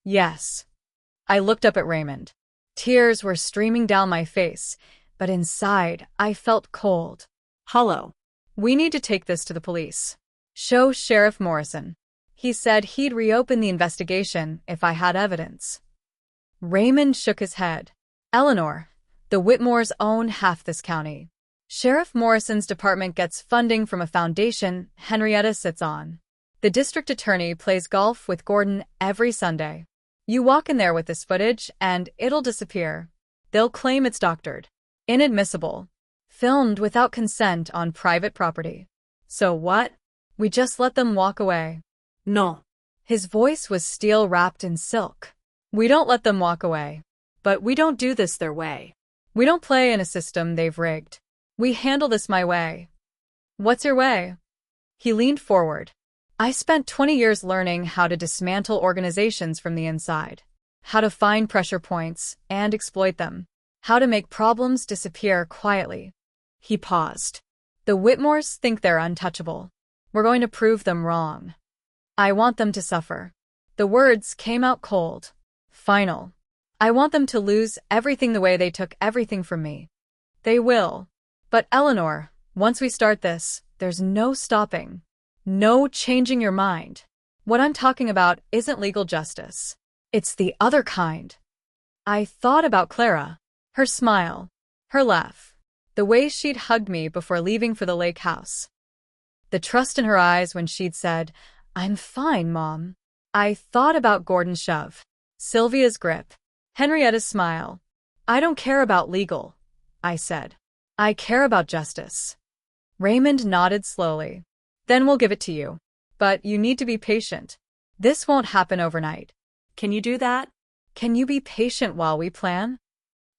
A: Yes. I looked up at Raymond. Tears were streaming down my face, but inside I felt cold.
B: Hollow.
A: We need to take this to the police. Show Sheriff Morrison. He said he'd reopen the investigation if I had evidence. Raymond shook his head. Eleanor, the Whitmores own half this county. Sheriff Morrison's department gets funding from a foundation Henrietta sits on. The district attorney plays golf with Gordon every Sunday. You walk in there with this footage and it'll disappear. They'll claim it's doctored. Inadmissible. Filmed without consent on private property. So what? We just let them walk away.
B: No.
A: His voice was steel wrapped in silk. We don't let them walk away.
B: But we don't do this their way.
A: We don't play in a system they've rigged. We handle this my way. What's your way? He leaned forward. I spent 20 years learning how to dismantle organizations from the inside. How to find pressure points and exploit them. How to make problems disappear quietly. He paused. The Whitmores think they're untouchable. We're going to prove them wrong. I want them to suffer. The words came out cold. Final. I want them to lose everything the way they took everything from me. They will. But Eleanor, once we start this, there's no stopping. No changing your mind. What I'm talking about isn't legal justice. It's the other kind. I thought about Clara. Her smile. Her laugh. The way she'd hugged me before leaving for the lake house. The trust in her eyes when she'd said, I'm fine, Mom. I thought about Gordon's shove. Sylvia's grip. Henrietta's smile. I don't care about legal, I said. I care about justice. Raymond nodded slowly. Then we'll give it to you. But you need to be patient. This won't happen overnight.
B: Can you do that?
A: Can you be patient while we plan?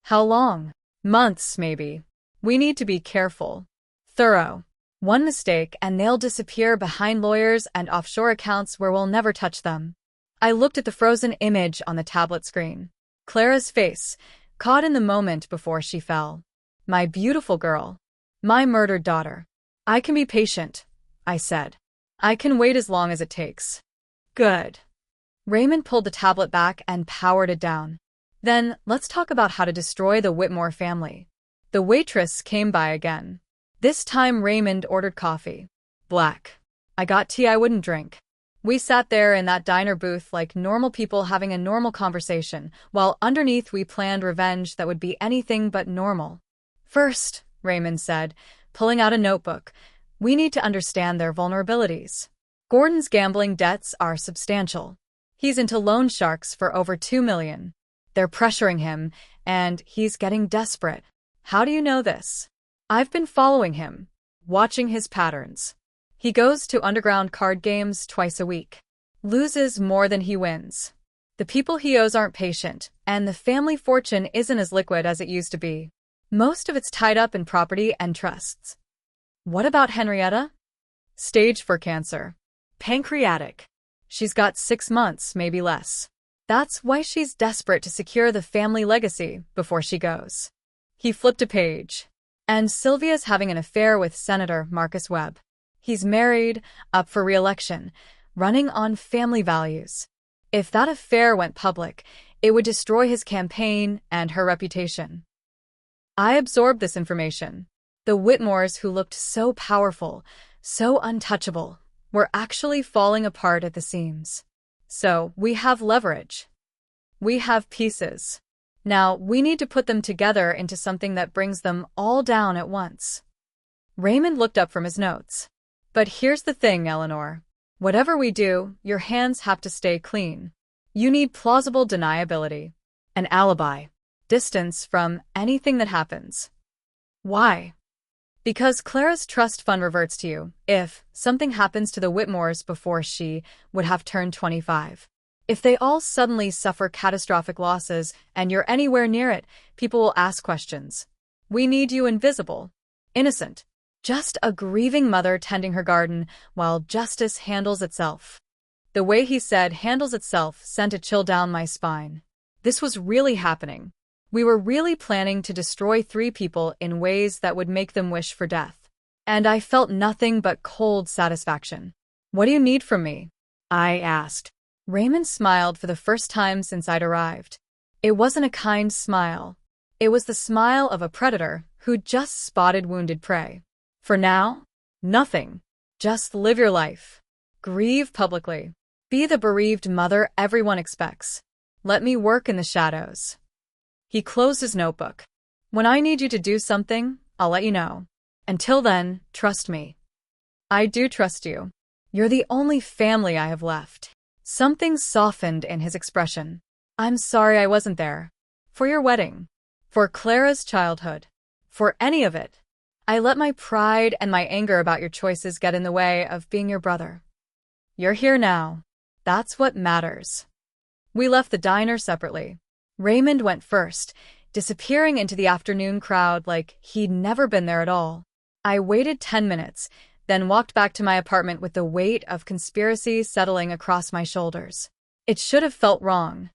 A: How long? Months, maybe. We need to be careful. Thorough. One mistake and they'll disappear behind lawyers and offshore accounts where we'll never touch them. I looked at the frozen image on the tablet screen. Clara's face, caught in the moment before she fell. My beautiful girl. My murdered daughter. I can be patient, I said. I can wait as long as it takes. Good. Raymond pulled the tablet back and powered it down. Then, let's talk about how to destroy the Whitmore family. The waitress came by again. This time Raymond ordered coffee. Black. I got tea I wouldn't drink. We sat there in that diner booth like normal people having a normal conversation, while underneath we planned revenge that would be anything but normal. First, Raymond said, pulling out a notebook, we need to understand their vulnerabilities. Gordon's gambling debts are substantial. He's into loan sharks for over $2 million. They're pressuring him, and he's getting desperate. How do you know this? I've been following him, watching his patterns. He goes to underground card games twice a week. Loses more than he wins. The people he owes aren't patient, and the family fortune isn't as liquid as it used to be. Most of it's tied up in property and trusts. What about Henrietta? Stage 4 cancer. Pancreatic. She's got 6 months, maybe less. That's why she's desperate to secure the family legacy before she goes. He flipped a page. And Sylvia's having an affair with Senator Marcus Webb. He's married, up for re-election, running on family values. If that affair went public, it would destroy his campaign and her reputation. I absorbed this information. The Whitmores, who looked so powerful, so untouchable, were actually falling apart at the seams. So, we have leverage. We have pieces. Now, we need to put them together into something that brings them all down at once. Raymond looked up from his notes. But here's the thing, Eleanor. Whatever we do, your hands have to stay clean. You need plausible deniability. An alibi. Distance from anything that happens. Why? Because Clara's trust fund reverts to you if something happens to the Whitmores before she would have turned 25. If they all suddenly suffer catastrophic losses and you're anywhere near it, people will ask questions. We need you invisible. Innocent. Just a grieving mother tending her garden while justice handles itself. The way he said "handles itself" sent a chill down my spine. This was really happening. We were really planning to destroy 3 people in ways that would make them wish for death. And I felt nothing but cold satisfaction. "What do you need from me?" I asked. Raymond smiled for the first time since I'd arrived. It wasn't a kind smile. It was the smile of a predator who'd just spotted wounded prey. "For now, nothing. Just live your life. Grieve publicly. Be the bereaved mother everyone expects. Let me work in the shadows." He closed his notebook. "When I need you to do something, I'll let you know. Until then, trust me." "I do trust you. You're the only family I have left." Something softened in his expression. "I'm sorry I wasn't there. For your wedding. For Clara's childhood. For any of it. I let my pride and my anger about your choices get in the way of being your brother. You're here now. That's what matters." We left the diner separately. Raymond went first, disappearing into the afternoon crowd like he'd never been there at all. I waited 10 minutes, then walked back to my apartment with the weight of conspiracy settling across my shoulders. It should have felt wrong.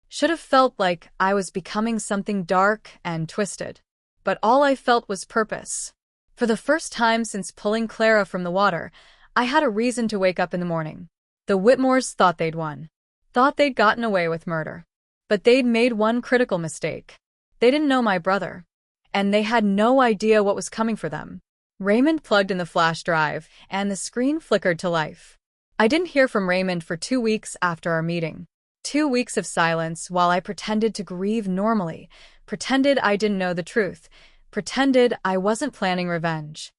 A: Should have felt like I was becoming something dark and twisted. But all I felt was purpose. For the first time since pulling Clara from the water, I had a reason to wake up in the morning. The Whitmores thought they'd won. Thought they'd gotten away with murder. But they'd made one critical mistake. They didn't know my brother. And they had no idea what was coming for them. Raymond plugged in the flash drive, and the screen flickered to life. I didn't hear from Raymond for 2 weeks after our meeting. 2 weeks of silence while I pretended to grieve normally, pretended I didn't know the truth, pretended I wasn't planning revenge.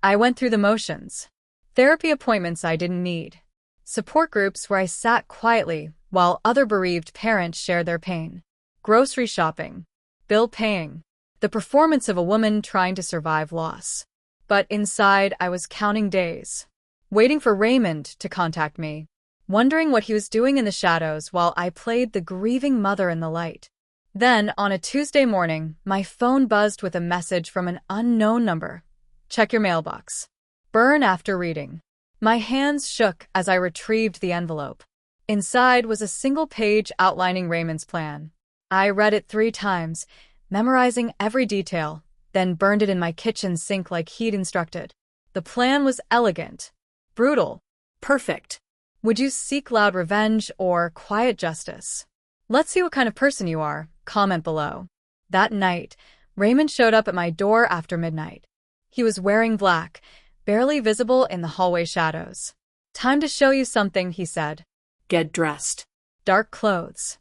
A: I went through the motions. Therapy appointments I didn't need. Support groups where I sat quietly while other bereaved parents shared their pain. Grocery shopping. Bill paying. The performance of a woman trying to survive loss. But inside, I was counting days. Waiting for Raymond to contact me. Wondering what he was doing in the shadows while I played the grieving mother in the light. Then, on a Tuesday morning, my phone buzzed with a message from an unknown number. "Check your mailbox." Burn after reading. My hands shook as I retrieved the envelope. Inside was a single page outlining Raymond's plan. I read it 3 times, memorizing every detail, then burned it in my kitchen sink like he'd instructed. The plan was elegant. Brutal. Perfect. Would you seek loud revenge or quiet justice? Let's see what kind of person you are. Comment below. That night, Raymond showed up at my door after midnight. He was wearing black, barely visible in the hallway shadows. "Time to show you something," he said.
B: Get dressed.
A: Dark clothes.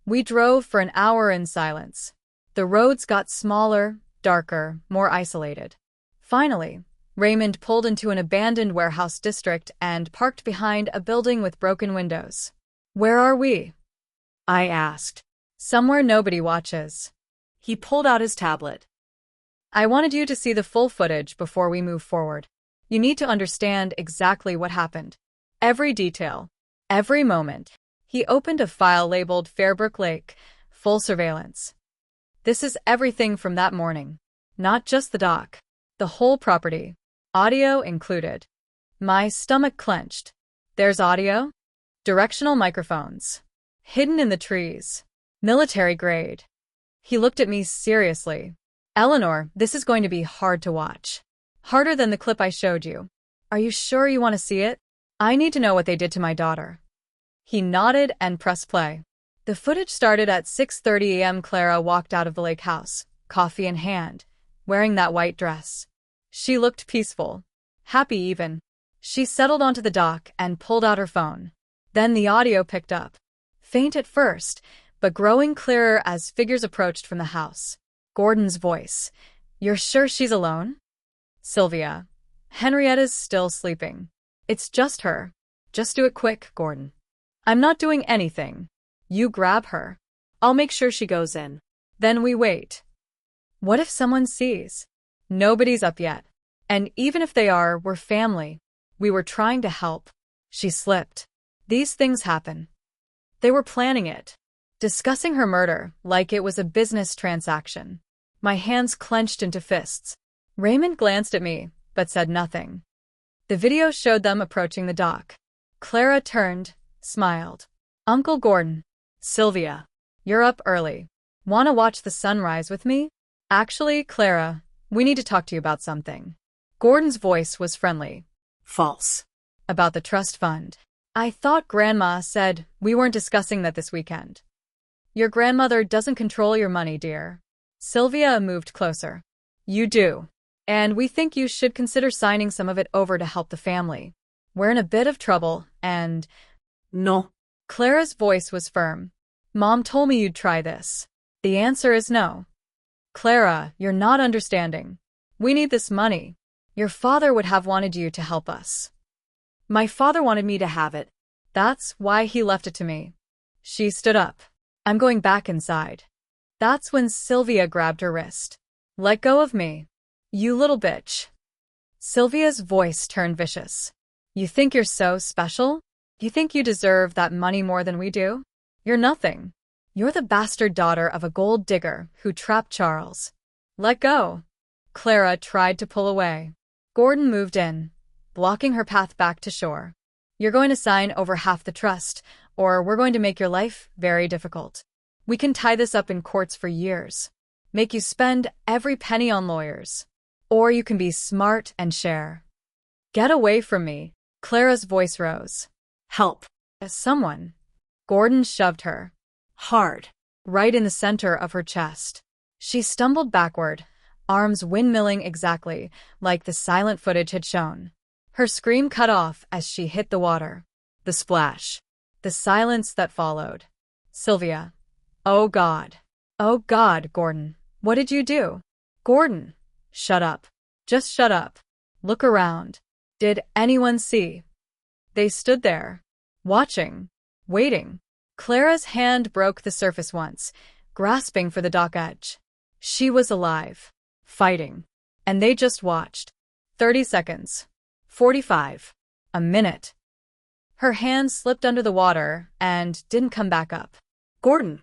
A: We drove for an hour in silence. The roads got smaller, darker, more isolated. Finally, Raymond pulled into an abandoned warehouse district and parked behind a building with broken windows. "Where are we?" I asked. "Somewhere nobody watches."
B: He pulled out his tablet.
A: "I wanted you to see the full footage before we move forward. You need to understand exactly what happened. Every detail. Every moment." He opened a file labeled Fairbrook Lake, full surveillance. "This is everything from that morning. Not just the dock. The whole property. Audio included." My stomach clenched. "There's audio?" "Directional microphones. Hidden in the trees. Military grade." He looked at me seriously. "Eleanor, this is going to be hard to watch. Harder than the clip I showed you. Are you sure you want to see it? I need to know what they did to my daughter." He nodded and pressed play. The footage started at 6:30 a.m. Clara walked out of the lake house, coffee in hand, wearing that white dress. She looked peaceful. Happy even. She settled onto the dock and pulled out her phone. Then the audio picked up. Faint at first, but growing clearer as figures approached from the house. Gordon's voice. "You're sure she's alone?" "Sylvia. Henrietta's still sleeping. It's just her. Just do it quick, Gordon." "I'm not doing anything. You grab her. I'll make sure she goes in." Then we wait. What if someone sees? Nobody's up yet. And even if they are, we're family. We were trying to help. She slipped. These things happen. They were planning it. Discussing her murder like it was a business transaction. My hands clenched into fists. Raymond glanced at me, but said nothing. The video showed them approaching the dock. Clara turned, smiled. Uncle Gordon.
B: Sylvia.
A: You're up early. Wanna watch the sunrise with me? Actually, Clara, we need to talk to you about something. Gordon's voice was friendly.
B: False.
A: About the trust fund. I thought Grandma said we weren't discussing that this weekend. Your grandmother doesn't control your money, dear. Sylvia moved closer. You do. And we think you should consider signing some of it over to help the family. We're in a bit of trouble, and…
B: No.
A: Clara's voice was firm. Mom told me you'd try this. The answer is no. Clara, you're not understanding. We need this money. Your father would have wanted you to help us.
B: My father wanted me to have it.
A: That's why he left it to me. She stood up. I'm going back inside. That's when Sylvia grabbed her wrist. Let go of me. You little bitch. Sylvia's voice turned vicious. You think you're so special? You think you deserve that money more than we do? You're nothing. You're the bastard daughter of a gold digger who trapped Charles. Let go. Clara tried to pull away. Gordon moved in, blocking her path back to shore. You're going to sign over half the trust, or we're going to make your life very difficult. We can tie this up in courts for years. Make you spend every penny on lawyers. Or you can be smart and share. Get away from me. Clara's voice rose.
B: Help.
A: Someone. Gordon shoved her.
B: Hard.
A: Right in the center of her chest. She stumbled backward, arms windmilling exactly like the silent footage had shown. Her scream cut off as she hit the water. The splash. The silence that followed. Sylvia. Oh God. Oh God, Gordon. What did you do? Gordon. Shut up. Just shut up. Look around. Did anyone see? They stood there, watching, waiting. Clara's hand broke the surface once, grasping for the dock edge. She was alive, fighting. And they just watched. 30 seconds. 45. A minute. Her hand slipped under the water and didn't come back up.
B: Gordon.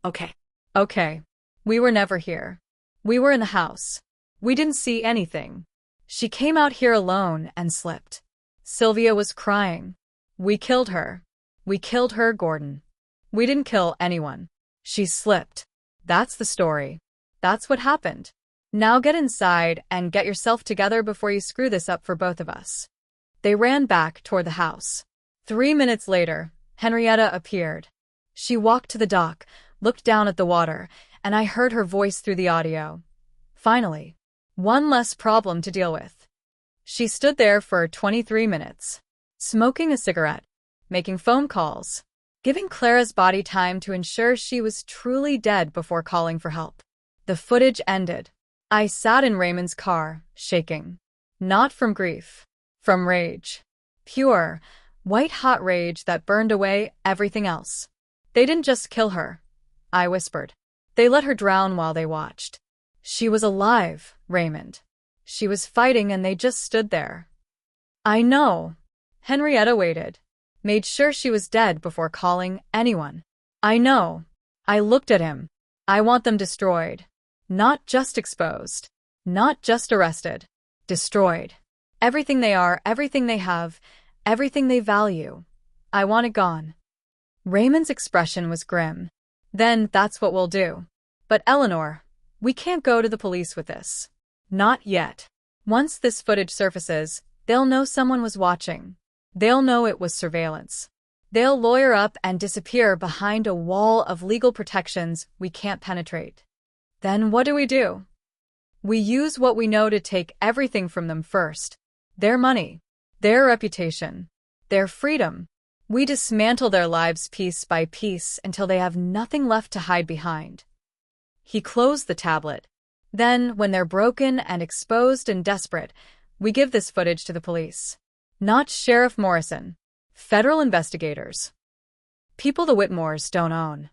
B: Okay.
A: Okay. We were never here. We were in the house. We didn't see anything. She came out here alone and slipped. Sylvia was crying. We killed her. We killed her, Gordon. We didn't kill anyone. She slipped. That's the story. That's what happened. Now get inside and get yourself together before you screw this up for both of us. They ran back toward the house. 3 minutes later, Henrietta appeared. She walked to the dock, looked down at the water, and I heard her voice through the audio. Finally. One less problem to deal with. She stood there for 23 minutes, smoking a cigarette, making phone calls, giving Clara's body time to ensure she was truly dead before calling for help. The footage ended. I sat in Raymond's car, shaking. Not from grief. From rage. Pure, white-hot rage that burned away everything else. They didn't just kill her, I whispered. They let her drown while they watched. She was alive, Raymond. She was fighting and they just stood there. I know. Henrietta waited. Made sure she was dead before calling anyone. I know. I looked at him. I want them destroyed. Not just exposed. Not just arrested. Destroyed. Everything they are, everything they have, everything they value. I want it gone. Raymond's expression was grim. Then that's what we'll do. But Eleanor, we can't go to the police with this. Not yet. Once this footage surfaces, they'll know someone was watching. They'll know it was surveillance. They'll lawyer up and disappear behind a wall of legal protections we can't penetrate. Then what do? We use what we know to take everything from them first. Their money, their reputation, their freedom. We dismantle their lives piece by piece until they have nothing left to hide behind. He closed the tablet. Then, when they're broken and exposed and desperate, we give this footage to the police. Not Sheriff Morrison. Federal investigators. People the Whitmores don't own.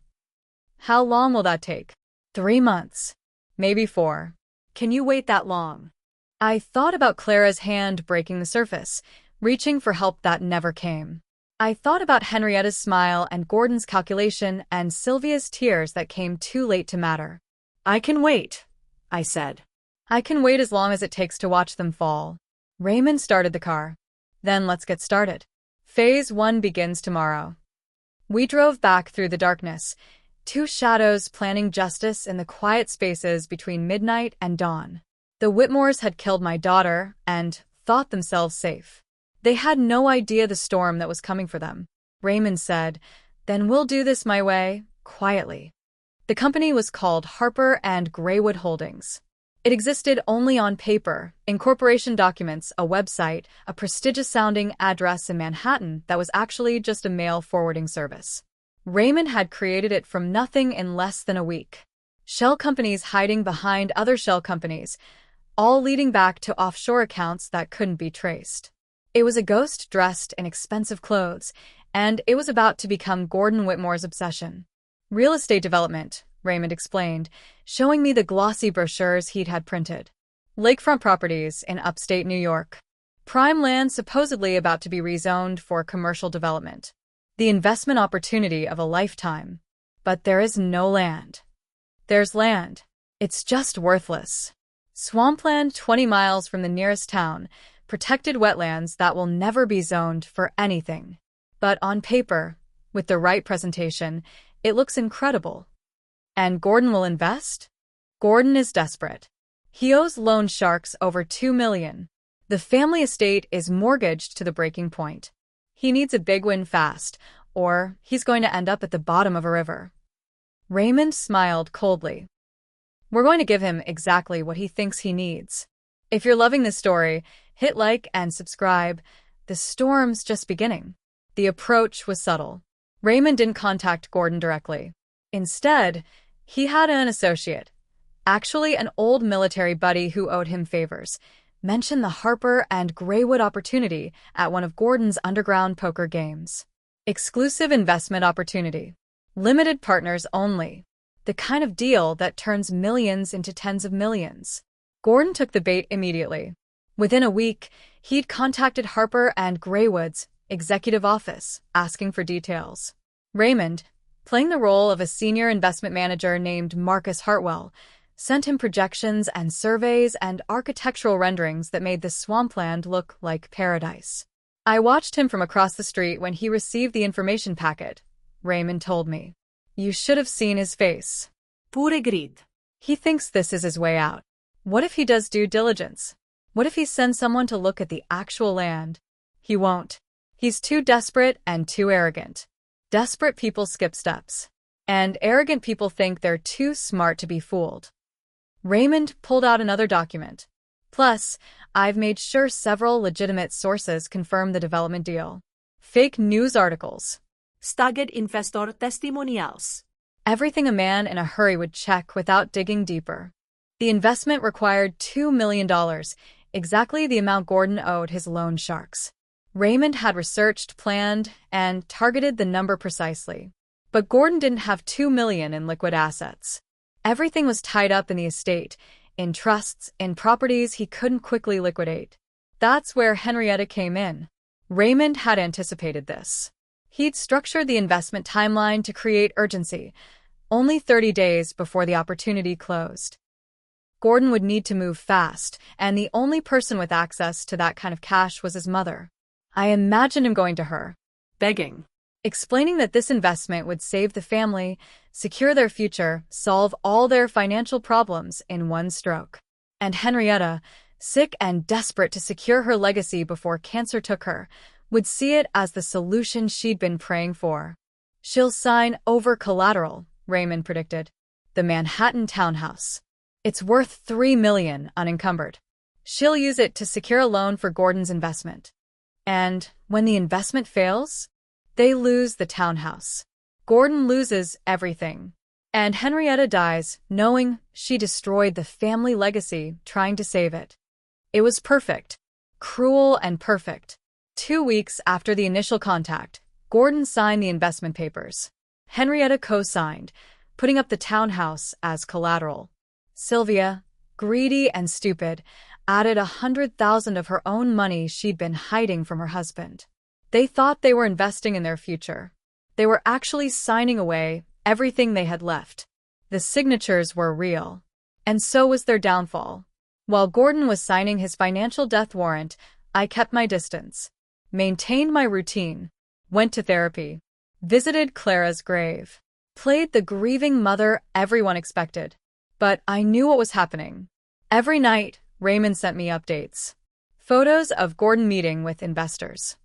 A: How long will that take? 3 months. Maybe 4. Can you wait that long? I thought about Clara's hand breaking the surface, reaching for help that never came. I thought about Henrietta's smile and Gordon's calculation and Sylvia's tears that came too late to matter. I can wait, I said. I can wait as long as it takes to watch them fall. Raymond started the car. Then let's get started. Phase 1 begins tomorrow. We drove back through the darkness, two shadows planning justice in the quiet spaces between midnight and dawn. The Whitmores had killed my daughter and thought themselves safe. They had no idea the storm that was coming for them. Raymond said, "Then we'll do this my way, quietly." The company was called Harper and Graywood Holdings. It existed only on paper, in corporation documents, a website, a prestigious-sounding address in Manhattan that was actually just a mail forwarding service. Raymond had created it from nothing in less than a week. Shell companies hiding behind other shell companies, all leading back to offshore accounts that couldn't be traced. It was a ghost dressed in expensive clothes, and it was about to become Gordon Whitmore's obsession. Real estate development, Raymond explained, showing me the glossy brochures he'd had printed. Lakefront properties in upstate New York. Prime land supposedly about to be rezoned for commercial development. The investment opportunity of a lifetime. But there is no land. There's land. It's just worthless. Swampland 20 miles from the nearest town, protected wetlands that will never be zoned for anything. But on paper, with the right presentation, it looks incredible. And Gordon will invest? Gordon is desperate. He owes loan sharks over $2 million. The family estate is mortgaged to the breaking point. He needs a big win fast, or he's going to end up at the bottom of a river. Raymond smiled coldly. We're going to give him exactly what he thinks he needs. If you're loving this story, hit like and subscribe. The storm's just beginning. The approach was subtle. Raymond didn't contact Gordon directly. Instead, he had an associate, actually an old military buddy who owed him favors, mention the Harper and Graywood opportunity at one of Gordon's underground poker games. Exclusive investment opportunity. Limited partners only. The kind of deal that turns millions into tens of millions. Gordon took the bait immediately. Within a week, he'd contacted Harper and Graywood's executive office, asking for details. Raymond, playing the role of a senior investment manager named Marcus Hartwell, sent him projections and surveys and architectural renderings that made the swampland look like paradise. I watched him from across the street when he received the information packet, Raymond told me. You should have seen his face.
B: Pure greed.
A: He thinks this is his way out. What if he does due diligence? What if he sends someone to look at the actual land? He won't. He's too desperate and too arrogant. Desperate people skip steps. And arrogant people think they're too smart to be fooled. Raymond pulled out another document. Plus, I've made sure several legitimate sources confirm the development deal. Fake news articles.
B: Staggered investor testimonials.
A: Everything a man in a hurry would check without digging deeper. The investment required $2 million, exactly the amount Gordon owed his loan sharks. Raymond had researched, planned, and targeted the number precisely. But Gordon didn't have $2 million in liquid assets. Everything was tied up in the estate, in trusts, in properties he couldn't quickly liquidate. That's where Henrietta came in. Raymond had anticipated this. He'd structured the investment timeline to create urgency, only 30 days before the opportunity closed. Gordon would need to move fast, and the only person with access to that kind of cash was his mother. I imagined him going to her,
B: Begging.
A: explaining that this investment would save the family, secure their future, solve all their financial problems in one stroke. And Henrietta, sick and desperate to secure her legacy before cancer took her, would see it as the solution she'd been praying for. She'll sign over collateral, Raymond predicted. The Manhattan townhouse. It's worth $3 million unencumbered. She'll use it to secure a loan for Gordon's investment. And when the investment fails, they lose the townhouse. Gordon loses everything. And Henrietta dies, knowing she destroyed the family legacy trying to save it. It was perfect. Cruel and perfect. 2 weeks after the initial contact, Gordon signed the investment papers. Henrietta co-signed, putting up the townhouse as collateral. Sylvia, greedy and stupid, added $100,000 of her own money she'd been hiding from her husband. They thought they were investing in their future. They were actually signing away everything they had left. The signatures were real. And so was their downfall. While Gordon was signing his financial death warrant, I kept my distance. maintained my routine, went to therapy, visited Clara's grave, played the grieving mother everyone expected. But I knew what was happening. Every night, Raymond sent me updates. Photos of Gordon meeting with investors.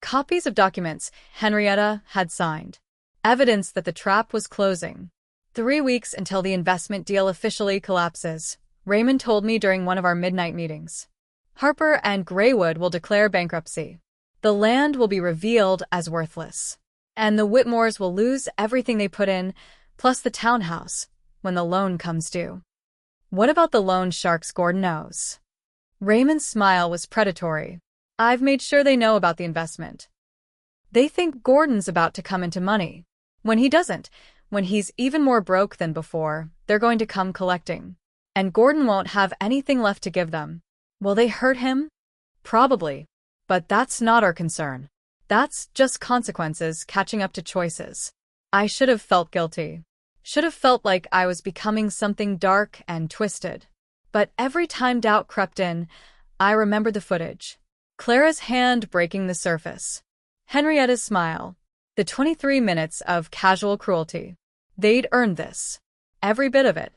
A: Copies of documents Henrietta had signed. Evidence that the trap was closing. 3 weeks until the investment deal officially collapses, Raymond told me during one of our midnight meetings. Harper and Graywood will declare bankruptcy. The land will be revealed as worthless. And the Whitmores will lose everything they put in, plus the townhouse, when the loan comes due. What about the loan sharks Gordon knows? Raymond's smile was predatory. I've made sure they know about the investment. They think Gordon's about to come into money. When he doesn't, when he's even more broke than before, they're going to come collecting. And Gordon won't have anything left to give them. Will they hurt him? Probably. But that's not our concern. That's just consequences catching up to choices. I should have felt guilty. Should have felt like I was becoming something dark and twisted. But every time doubt crept in, I remembered the footage. Clara's hand breaking the surface. Henrietta's smile. The 23 minutes of casual cruelty. They'd earned this. Every bit of it.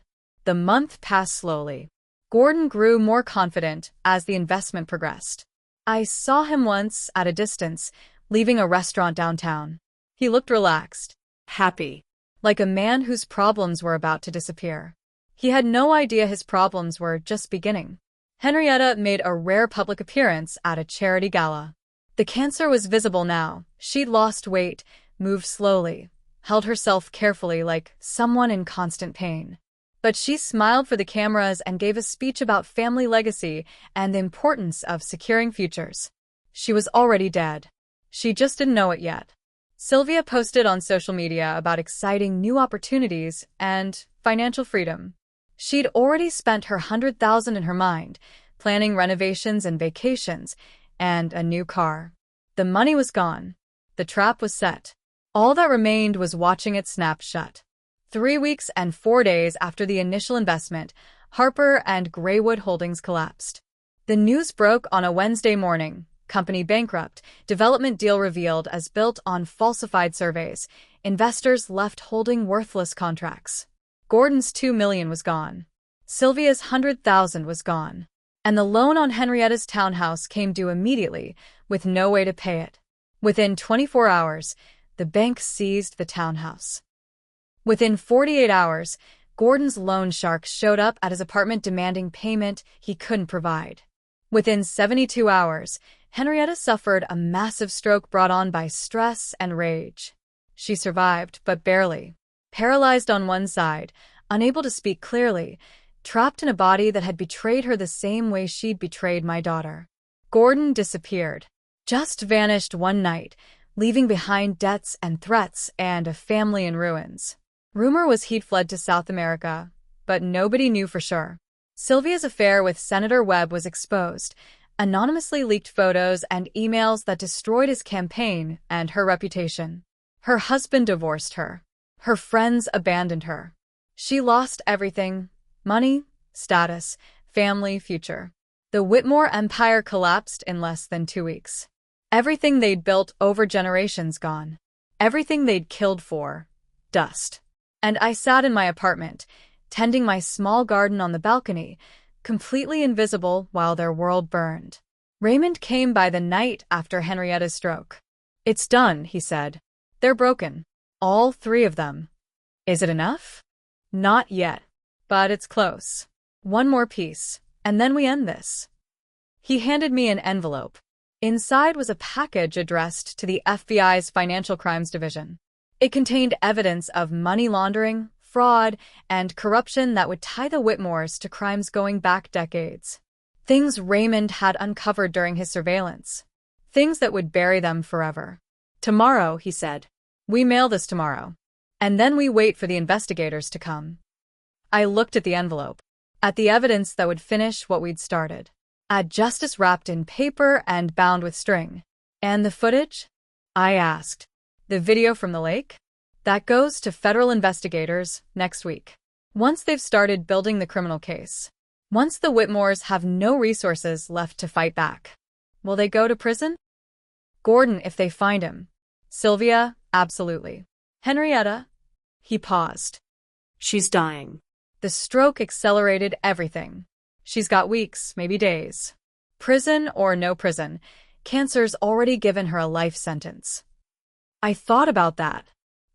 A: The month passed slowly. Gordon grew more confident as the investment progressed. I saw him once at a distance, leaving a restaurant downtown. He looked relaxed, happy, like a man whose problems were about to disappear. He had no idea his problems were just beginning. Henrietta made a rare public appearance at a charity gala. The cancer was visible now. She'd lost weight, moved slowly, held herself carefully like someone in constant pain. But she smiled for the cameras and gave a speech about family legacy and the importance of securing futures. She was already dead. She just didn't know it yet. Sylvia posted on social media about exciting new opportunities and financial freedom. She'd already spent her $100,000 in her mind, planning renovations and vacations, and a new car. The money was gone. The trap was set. All that remained was watching it snap shut. 3 weeks and 4 days after the initial investment, Harper and Graywood Holdings collapsed. The news broke on a Wednesday morning. Company bankrupt, development deal revealed as built on falsified surveys, investors left holding worthless contracts. Gordon's $2 million was gone. Sylvia's $100,000 was gone. And the loan on Henrietta's townhouse came due immediately, with no way to pay it. Within 24 hours, the bank seized the townhouse. Within 48 hours, Gordon's loan shark showed up at his apartment demanding payment he couldn't provide. Within 72 hours, Henrietta suffered a massive stroke brought on by stress and rage. She survived, but barely. Paralyzed on one side, unable to speak clearly, trapped in a body that had betrayed her the same way she'd betrayed my daughter. Gordon disappeared. Just vanished one night, leaving behind debts and threats and a family in ruins. Rumor was he'd fled to South America, but nobody knew for sure. Sylvia's affair with Senator Webb was exposed. Anonymously leaked photos and emails that destroyed his campaign and her reputation. Her husband divorced her. Her friends abandoned her. She lost everything: money, status, family, future. The Whitmore empire collapsed in less than 2 weeks. Everything they'd built over generations gone. Everything they'd killed for, dust. And I sat in my apartment, tending my small garden on the balcony, completely invisible while their world burned. Raymond came by the night after Henrietta's stroke. "It's done," he said. "They're broken. All 3 of them. Is it enough?" "Not yet. But it's close. One more piece, and then we end this." He handed me an envelope. Inside was a package addressed to the FBI's Financial Crimes Division. It contained evidence of money laundering, fraud, and corruption that would tie the Whitmores to crimes going back decades. Things Raymond had uncovered during his surveillance. Things that would bury them forever. "Tomorrow," he said. "We mail this tomorrow. And then we wait for the investigators to come." I looked at the envelope, at the evidence that would finish what we'd started. At justice wrapped in paper and bound with string. "And the footage?" I asked. "The video from the lake?" "That goes to federal investigators next week. Once they've started building the criminal case. Once the Whitmores have no resources left to fight back." "Will they go to prison?" Gordon if they find him. Sylvia, absolutely. Henrietta? He paused.
B: She's dying.
A: The stroke accelerated everything. She's got weeks, maybe days. Prison or no prison, cancer's already given her a life sentence. I thought about that.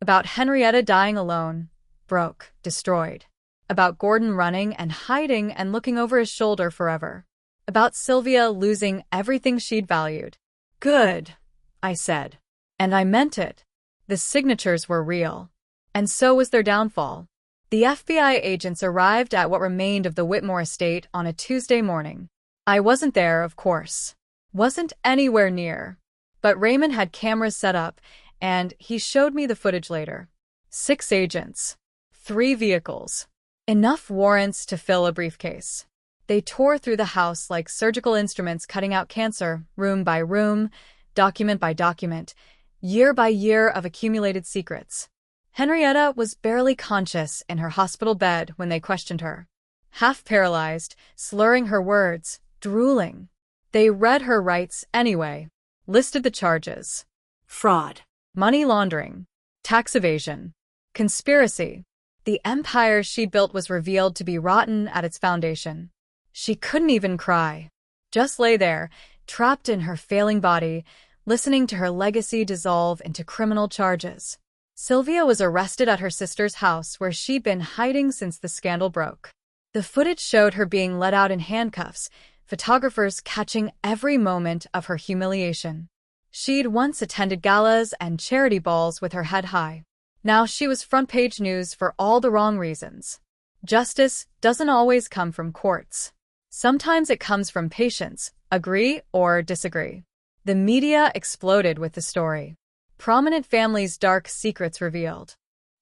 A: About Henrietta dying alone, broke, destroyed. About Gordon running and hiding and looking over his shoulder forever. About Sylvia losing everything she'd valued. Good, I said. And I meant it. The signatures were real. And so was their downfall. The FBI agents arrived at what remained of the Whitmore estate on a Tuesday morning. I wasn't there, of course. Wasn't anywhere near. But Raymond had cameras set up, and he showed me the footage later. 6 agents. 3 vehicles. Enough warrants to fill a briefcase. They tore through the house like surgical instruments cutting out cancer, room by room, document by document, year by year of accumulated secrets. Henrietta was barely conscious in her hospital bed when they questioned her. Half paralyzed, slurring her words, drooling. They read her rights anyway, listed the charges.
B: Fraud.
A: Money laundering. Tax evasion. Conspiracy. The empire she'd built was revealed to be rotten at its foundation. She couldn't even cry. Just lay there, trapped in her failing body, listening to her legacy dissolve into criminal charges. Sylvia was arrested at her sister's house where she'd been hiding since the scandal broke. The footage showed her being let out in handcuffs, photographers catching every moment of her humiliation. She'd once attended galas and charity balls with her head high. Now she was front-page news for all the wrong reasons. Justice doesn't always come from courts. Sometimes it comes from patients, agree or disagree. The media exploded with the story. Prominent families' dark secrets revealed.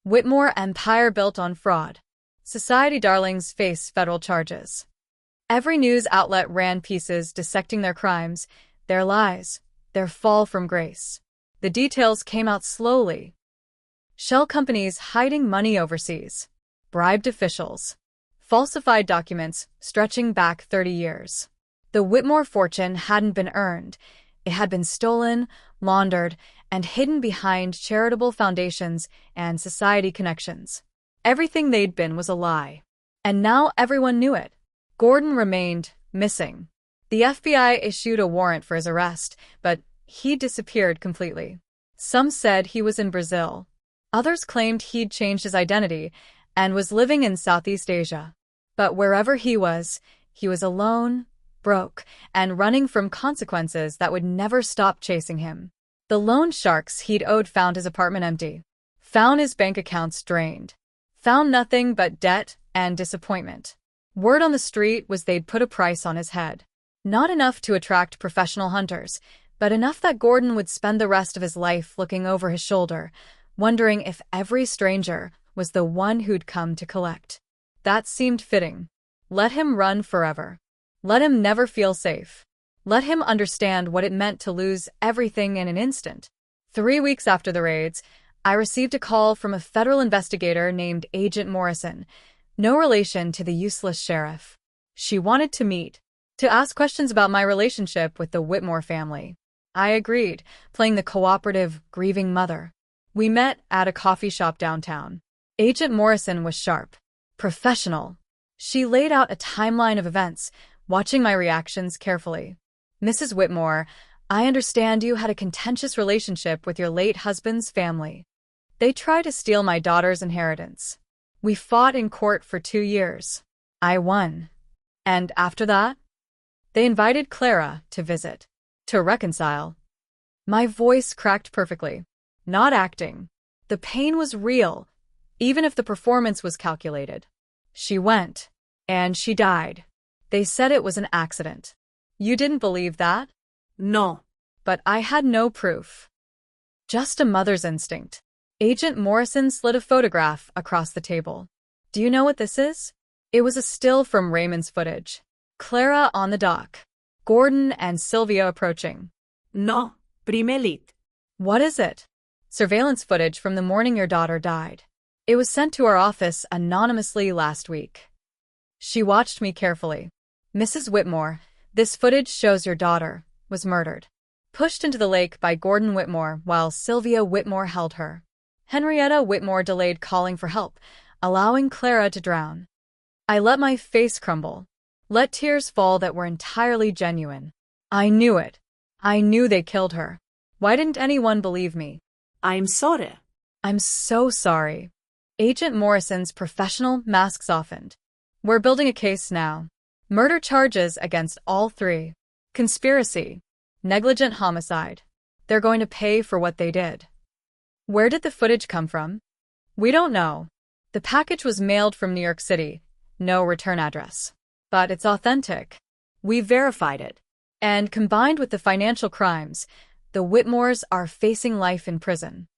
A: Whitmore empire built on fraud. Society darlings face federal charges. Every news outlet ran pieces dissecting their crimes, their lies, their fall from grace. The details came out slowly. Shell companies hiding money overseas. Bribed officials. Falsified documents stretching back 30 years. The Whitmore fortune hadn't been earned. It had been stolen, laundered, and hidden behind charitable foundations and society connections. Everything they'd been was a lie. And now everyone knew it. Gordon remained missing. The FBI issued a warrant for his arrest, but he disappeared completely. Some said he was in Brazil. Others claimed he'd changed his identity and was living in Southeast Asia. But wherever he was alone, broke, and running from consequences that would never stop chasing him. The loan sharks he'd owed found his apartment empty. Found his bank accounts drained. Found nothing but debt and disappointment. Word on the street was they'd put a price on his head. Not enough to attract professional hunters, but enough that Gordon would spend the rest of his life looking over his shoulder, wondering if every stranger was the one who'd come to collect. That seemed fitting. Let him run forever. Let him never feel safe. Let him understand what it meant to lose everything in an instant. 3 weeks after the raids, I received a call from a federal investigator named Agent Morrison, no relation to the useless sheriff. She wanted to meet, to ask questions about my relationship with the Whitmore family. I agreed, playing the cooperative, grieving mother. We met at a coffee shop downtown. Agent Morrison was sharp, professional. She laid out a timeline of events, watching my reactions carefully. Mrs. Whitmore, I understand you had a contentious relationship with your late husband's family. They tried to steal my daughter's inheritance. We fought in court for 2 years. I won. And after that, they invited Clara to visit, to reconcile. My voice cracked perfectly. Not acting. The pain was real, even if the performance was calculated. She went, and she died. They said it was an accident. You didn't believe that?
B: No.
A: But I had no proof. Just a mother's instinct. Agent Morrison slid a photograph across the table. Do you know what this is? It was a still from Raymond's footage. Clara on the dock. Gordon and Sylvia approaching.
B: No. Primelit.
A: What is it? Surveillance footage from the morning your daughter died. It was sent to our office anonymously last week. She watched me carefully. Mrs. Whitmore, this footage shows your daughter was murdered. pushed into the lake by Gordon Whitmore while Sylvia Whitmore held her. Henrietta Whitmore delayed calling for help, allowing Clara to drown. I let my face crumble. Let tears fall that were entirely genuine. I knew it. I knew they killed her. Why didn't anyone believe me?
B: I'm sorry.
A: I'm so sorry. Agent Morrison's professional mask softened. We're building a case now. Murder charges against all three. Conspiracy. Negligent homicide. They're going to pay for what they did. Where did the footage come from? We don't know. The package was mailed from New York City. No return address. But it's authentic. We verified it. And combined with the financial crimes, the Whitmores are facing life in prison.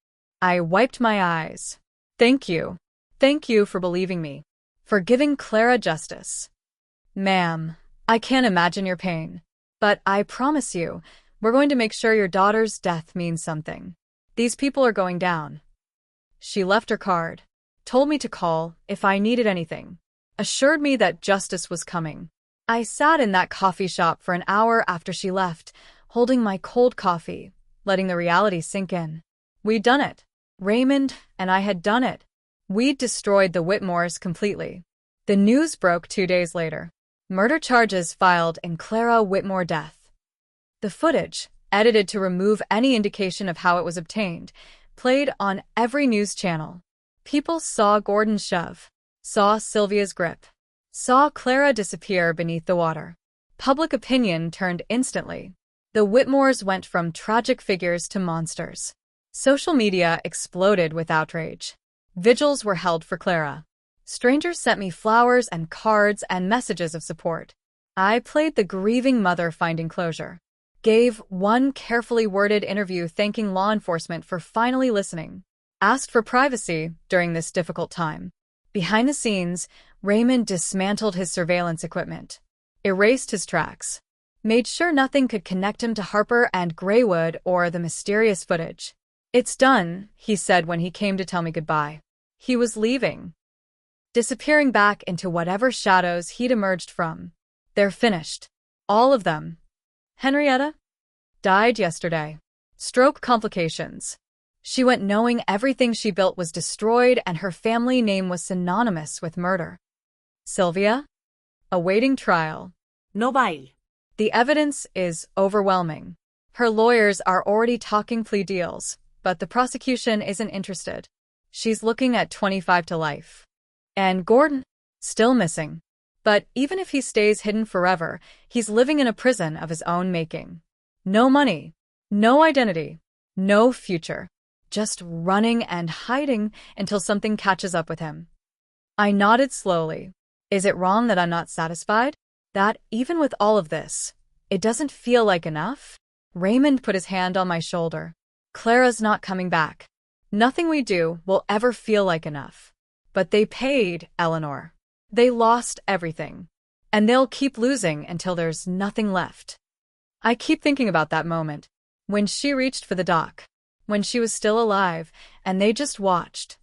A: I wiped my eyes. Thank you. Thank you for believing me. For giving Clara justice. Ma'am, I can't imagine your pain. But I promise you, we're going to make sure your daughter's death means something. These people are going down. She left her card. Told me to call if I needed anything. Assured me that justice was coming. I sat in that coffee shop for an hour after she left, holding my cold coffee, letting the reality sink in. We'd done it. Raymond and I had done it. We'd destroyed the Whitmores completely. The news broke 2 days later. Murder charges filed in Clara Whitmore death. The footage, edited to remove any indication of how it was obtained, played on every news channel. People saw Gordon's shove, saw Sylvia's grip, saw Clara disappear beneath the water. Public opinion turned instantly. The Whitmores went from tragic figures to monsters. Social media exploded with outrage. Vigils were held for Clara. Strangers sent me flowers and cards and messages of support. I played the grieving mother finding closure. Gave one carefully worded interview thanking law enforcement for finally listening. Asked for privacy during this difficult time. Behind the scenes, Raymond dismantled his surveillance equipment. Erased his tracks. Made sure nothing could connect him to Harper and Graywood or the mysterious footage. It's done, he said when he came to tell me goodbye. He was leaving. Disappearing back into whatever shadows he'd emerged from. They're finished. All of them. Henrietta? Died yesterday. Stroke complications. She went knowing everything she built was destroyed and her family name was synonymous with murder. Sylvia? Awaiting trial.
B: No bail.
A: The evidence is overwhelming. Her lawyers are already talking plea deals, but the prosecution isn't interested. She's looking at 25 to life. And Gordon? Still missing. But even if he stays hidden forever, he's living in a prison of his own making. No money. No identity. No future. Just running and hiding until something catches up with him. I nodded slowly. Is it wrong that I'm not satisfied? That, even with all of this, it doesn't feel like enough? Raymond put his hand on my shoulder. Clara's not coming back. Nothing we do will ever feel like enough. But they paid, Eleanor. They lost everything. And they'll keep losing until there's nothing left. I keep thinking about that moment. When she reached for the dock. When she was still alive, and they just watched.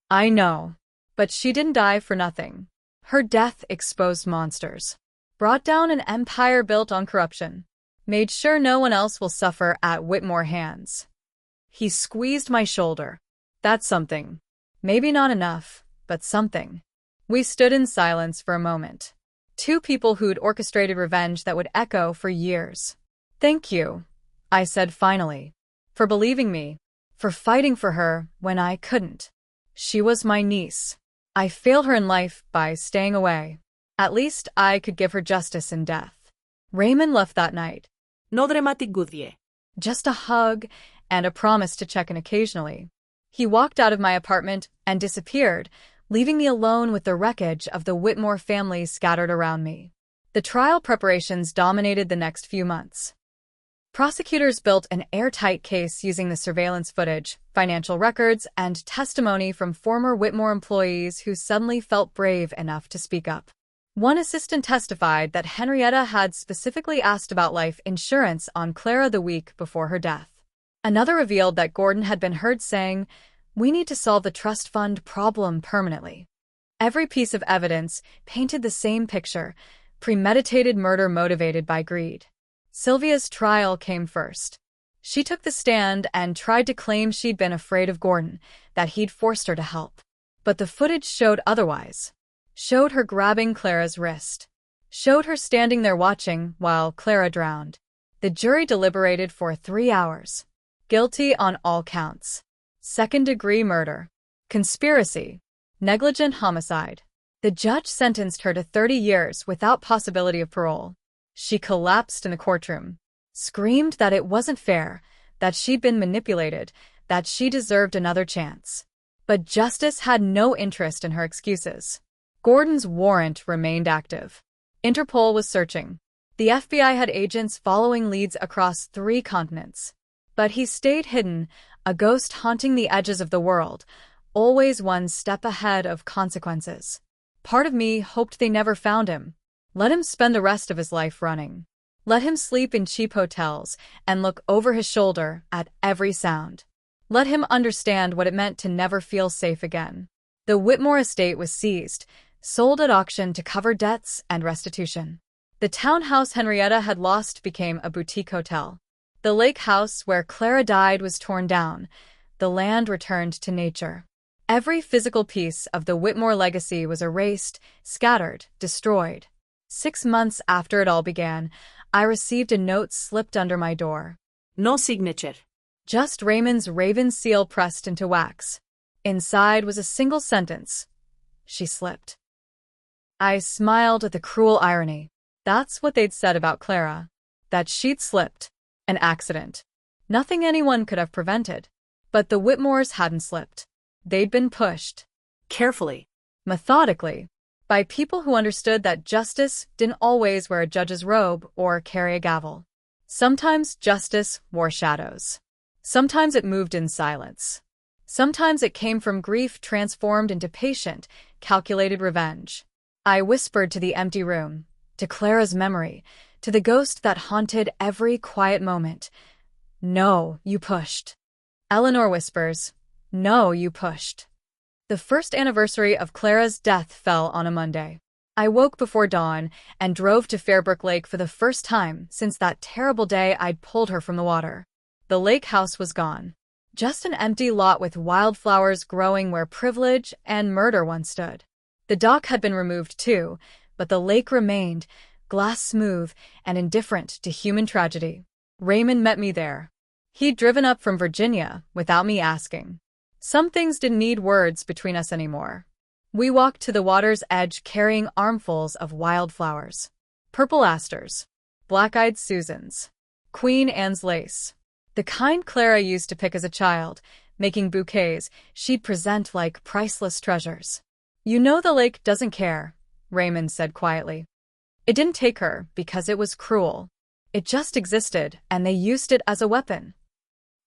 A: I know. But she didn't die for nothing. Her death exposed monsters. Brought down an empire built on corruption. Made sure no one else will suffer at Whitmore hands. He squeezed my shoulder. That's something. Maybe not enough, but something. We stood in silence for a moment. Two people who'd orchestrated revenge that would echo for years. Thank you, I said finally. For believing me. For fighting for her when I couldn't. She was my niece. I failed her in life by staying away. At least I could give her justice in death. Raymond left that night.
B: No dramatic goodie.
A: Just a hug and a promise to check in occasionally. He walked out of my apartment and disappeared, leaving me alone with the wreckage of the Whitmore family scattered around me. The trial preparations dominated the next few months. Prosecutors built an airtight case using the surveillance footage, financial records, and testimony from former Whitmore employees who suddenly felt brave enough to speak up. One assistant testified that Henrietta had specifically asked about life insurance on Clara the week before her death. Another revealed that Gordon had been heard saying, "We need to solve the trust fund problem permanently." Every piece of evidence painted the same picture, premeditated murder motivated by greed. Sylvia's trial came first. She took the stand and tried to claim she'd been afraid of Gordon, that he'd forced her to help. But the footage showed otherwise. Showed her grabbing Clara's wrist. Showed her standing there watching while Clara drowned. The jury deliberated for 3 hours. Guilty on all counts. Second-degree murder. Conspiracy. Negligent homicide. The judge sentenced her to 30 years without possibility of parole. She collapsed in the courtroom. Screamed that it wasn't fair, that she'd been manipulated, that she deserved another chance. But justice had no interest in her excuses. Gordon's warrant remained active. Interpol was searching. The FBI had agents following leads across 3 continents. But he stayed hidden, a ghost haunting the edges of the world, always one step ahead of consequences. Part of me hoped they never found him. Let him spend the rest of his life running. Let him sleep in cheap hotels and look over his shoulder at every sound. Let him understand what it meant to never feel safe again. The Whitmore estate was seized, sold at auction to cover debts and restitution. The townhouse Henrietta had lost became a boutique hotel. The lake house where Clara died was torn down. The land returned to nature. Every physical piece of the Whitmore legacy was erased, scattered, destroyed. 6 months after it all began, I received a note slipped under my door.
B: No signature.
A: Just Raymond's raven seal pressed into wax. Inside was a single sentence. She slipped. I smiled at the cruel irony. That's what they'd said about Clara. That she'd slipped. An accident. Nothing anyone could have prevented. But the Whitmores hadn't slipped. They'd been pushed.
B: Carefully.
A: Methodically. By people who understood that justice didn't always wear a judge's robe or carry a gavel. Sometimes justice wore shadows. Sometimes it moved in silence. Sometimes it came from grief transformed into patient, calculated revenge. I whispered to the empty room, to Clara's memory, to the ghost that haunted every quiet moment. No, you pushed. Eleanor whispers, no, you pushed. The first anniversary of Clara's death fell on a Monday. I woke before dawn and drove to Fairbrook Lake for the first time since that terrible day I'd pulled her from the water. The lake house was gone. Just an empty lot with wildflowers growing where privilege and murder once stood. The dock had been removed too, but the lake remained, glass smooth and indifferent to human tragedy. Raymond met me there. He'd driven up from Virginia without me asking. Some things didn't need words between us anymore. We walked to the water's edge carrying armfuls of wildflowers. Purple asters, black-eyed Susans, Queen Anne's lace. The kind Clara used to pick as a child, making bouquets she'd present like priceless treasures. You know the lake doesn't care, Raymond said quietly. It didn't take her because it was cruel. It just existed and they used it as a weapon.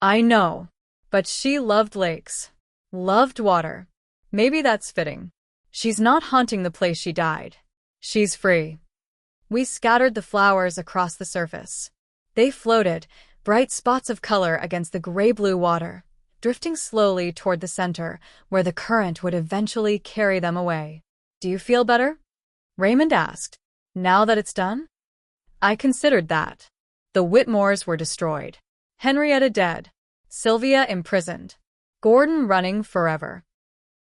A: I know. But she loved lakes. Loved water. Maybe that's fitting. She's not haunting the place she died. She's free. We scattered the flowers across the surface. They floated, bright spots of color against the gray-blue water, drifting slowly toward the center, where the current would eventually carry them away. Do you feel better? Raymond asked. Now that it's done? I considered that. The Whitmores were destroyed. Henrietta dead. Sylvia imprisoned. Gordon running forever.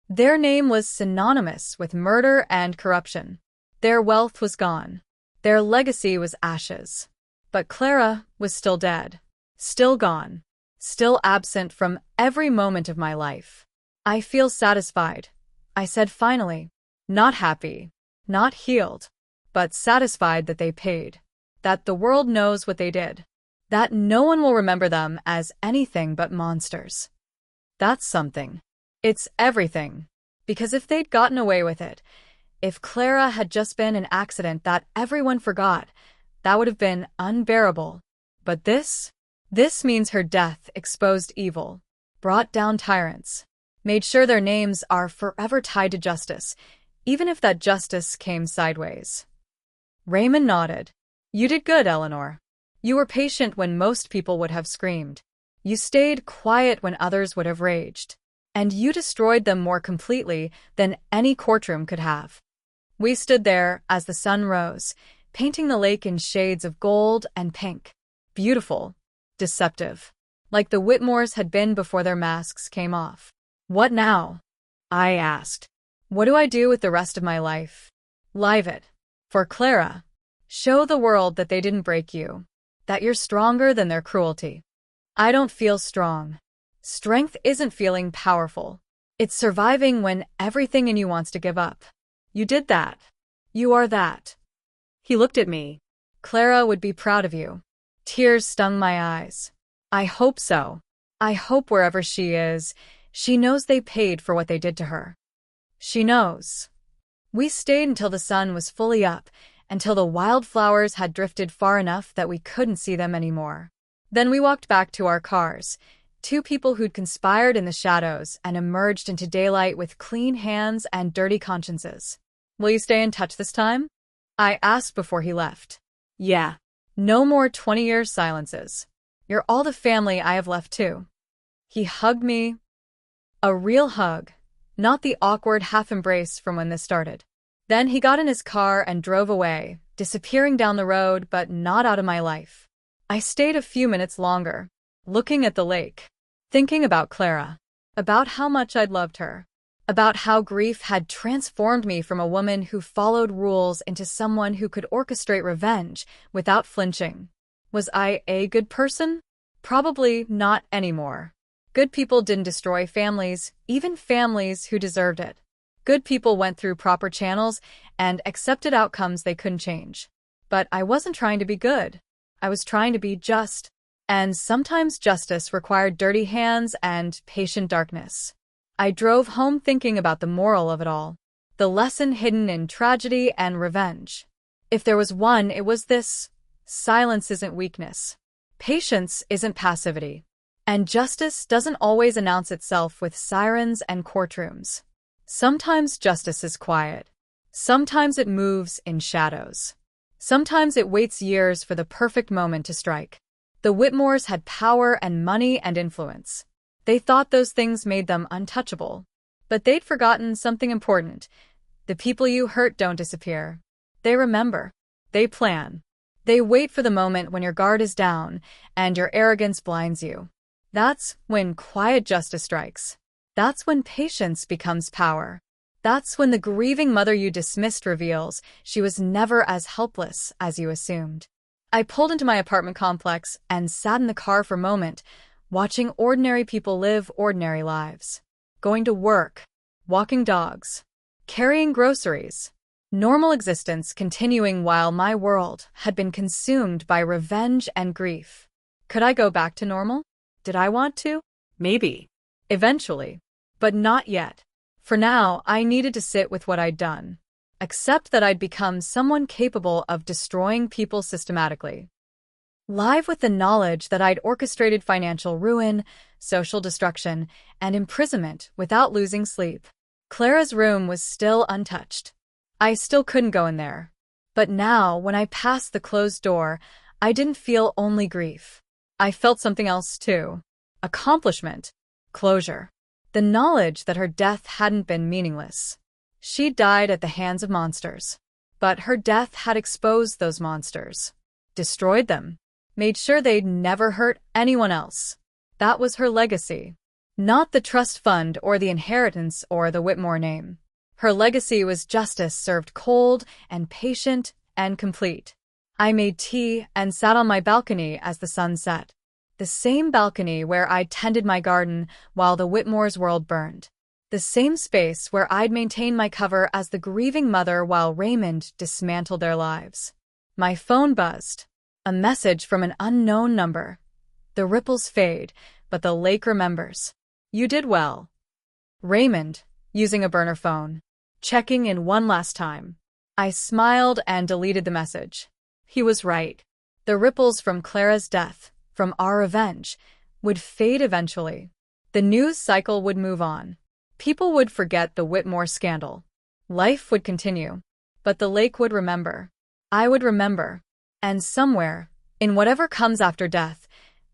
A: Their name was synonymous with murder and corruption. Their wealth was gone. Their legacy was ashes. But Clara was still dead. Still gone. Still absent from every moment of my life. I feel satisfied, I said finally. Not happy. Not healed. But satisfied that they paid. That the world knows what they did. That no one will remember them as anything but monsters. That's something. It's everything. Because if they'd gotten away with it, if Clara had just been an accident that everyone forgot, that would have been unbearable. But this means her death exposed evil, brought down tyrants, made sure their names are forever tied to justice, even if that justice came sideways. Raymond nodded. You did good, Eleanor. You were patient when most people would have screamed. You stayed quiet when others would have raged. And you destroyed them more completely than any courtroom could have. We stood there as the sun rose, painting the lake in shades of gold and pink. Beautiful. deceptive. Like the Whitmores had been before their masks came off. What now? I asked. What do I do with the rest of my life? Live it. For Clara. Show the world that they didn't break you. That you're stronger than their cruelty. I don't feel strong. Strength isn't feeling powerful. It's surviving when everything in you wants to give up. You did that. You are that.
B: He looked at me.
A: Clara would be proud of you. Tears stung my eyes. I hope so. I hope wherever she is, she knows they paid for what they did to her. She knows. We stayed until the sun was fully up, until the wildflowers had drifted far enough that we couldn't see them anymore. Then we walked back to our cars, two people who'd conspired in the shadows and emerged into daylight with clean hands and dirty consciences. Will you stay in touch this time? I asked before he left.
B: Yeah.
A: No more 20-year silences. You're all the family I have left too. He hugged me. A real hug, not the awkward half-embrace from when this started. Then he got in his car and drove away, disappearing down the road but not out of my life. I stayed a few minutes longer, looking at the lake, thinking about Clara, about how much I'd loved her, about how grief had transformed me from a woman who followed rules into someone who could orchestrate revenge without flinching. Was I a good person? Probably not anymore. Good people didn't destroy families, even families who deserved it. Good people went through proper channels and accepted outcomes they couldn't change. But I wasn't trying to be good. I was trying to be just. And sometimes justice required dirty hands and patient darkness. I drove home thinking about the moral of it all. The lesson hidden in tragedy and revenge. If there was one, it was this. Silence isn't weakness. Patience isn't passivity. And justice doesn't always announce itself with sirens and courtrooms. Sometimes justice is quiet. Sometimes it moves in shadows. Sometimes it waits years for the perfect moment to strike. The Whitmores had power and money and influence. They thought those things made them untouchable. But they'd forgotten something important. The people you hurt don't disappear. They remember. They plan. They wait for the moment when your guard is down and your arrogance blinds you. That's when quiet justice strikes. That's when patience becomes power. That's when the grieving mother you dismissed reveals she was never as helpless as you assumed. I pulled into my apartment complex and sat in the car for a moment, watching ordinary people live ordinary lives. Going to work, walking dogs, carrying groceries. Normal existence continuing while my world had been consumed by revenge and grief. Could I go back to normal? Did I want to?
B: Maybe.
A: Eventually. But not yet. For now, I needed to sit with what I'd done. Accept that I'd become someone capable of destroying people systematically. Live with the knowledge that I'd orchestrated financial ruin, social destruction, and imprisonment without losing sleep. Clara's room was still untouched. I still couldn't go in there. But now, when I passed the closed door, I didn't feel only grief. I felt something else too. Accomplishment. Closure. The knowledge that her death hadn't been meaningless. She died at the hands of monsters. But her death had exposed those monsters. Destroyed them. Made sure they'd never hurt anyone else. That was her legacy. Not the trust fund or the inheritance or the Whitmore name. Her legacy was justice served cold and patient and complete. I made tea and sat on my balcony as the sun set. The same balcony where I'd tended my garden while the Whitmore's world burned. The same space where I'd maintained my cover as the grieving mother while Raymond dismantled their lives. My phone buzzed. A message from an unknown number. The ripples fade, but the lake remembers. You did well. Raymond, using a burner phone. Checking in one last time. I smiled and deleted the message. He was right. The ripples from Clara's death, from our revenge, would fade eventually. The news cycle would move on. People would forget the Whitmore scandal. Life would continue. But the lake would remember. I would remember. And somewhere, in whatever comes after death,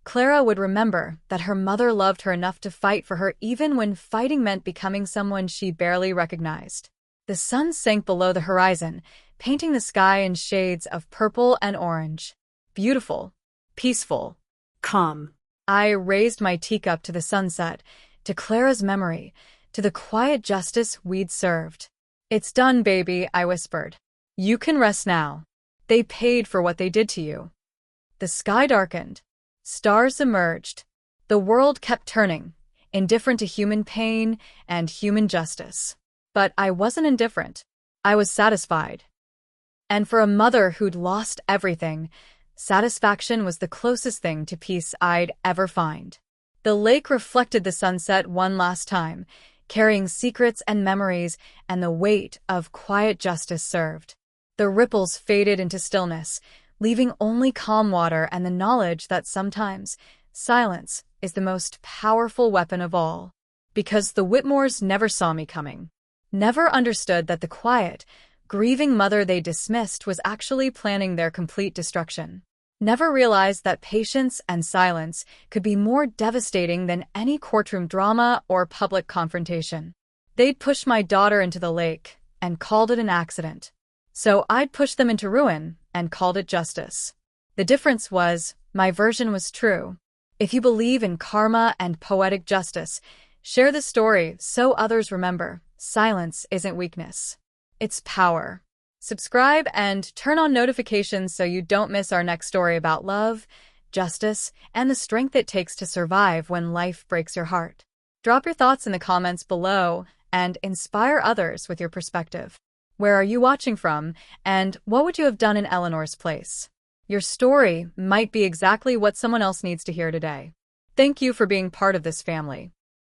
A: Clara would remember that her mother loved her enough to fight for her even when fighting meant becoming someone she barely recognized. The sun sank below the horizon, painting the sky in shades of purple and orange. Beautiful. Peaceful.
B: Calm.
A: I raised my teacup to the sunset, to Clara's memory, to the quiet justice we'd served. "It's done, baby," I whispered. "You can rest now. They paid for what they did to you." The sky darkened. Stars emerged. The world kept turning, indifferent to human pain and human justice. But I wasn't indifferent. I was satisfied. And for a mother who'd lost everything, satisfaction was the closest thing to peace I'd ever find. The lake reflected the sunset one last time, carrying secrets and memories and the weight of quiet justice served. The ripples faded into stillness, leaving only calm water and the knowledge that sometimes silence is the most powerful weapon of all. Because the Whitmores never saw me coming. Never understood that the quiet, grieving mother they dismissed was actually planning their complete destruction. Never realized that patience and silence could be more devastating than any courtroom drama or public confrontation. They'd pushed my daughter into the lake and called it an accident. So I'd push them into ruin and called it justice. The difference was, my version was true. If you believe in karma and poetic justice, share the story so others remember. Silence isn't weakness. It's power. Subscribe and turn on notifications so you don't miss our next story about love, justice, and the strength it takes to survive when life breaks your heart. Drop your thoughts in the comments below and inspire others with your perspective. Where are you watching from, and what would you have done in Eleanor's place? Your story might be exactly what someone else needs to hear today. Thank you for being part of this family.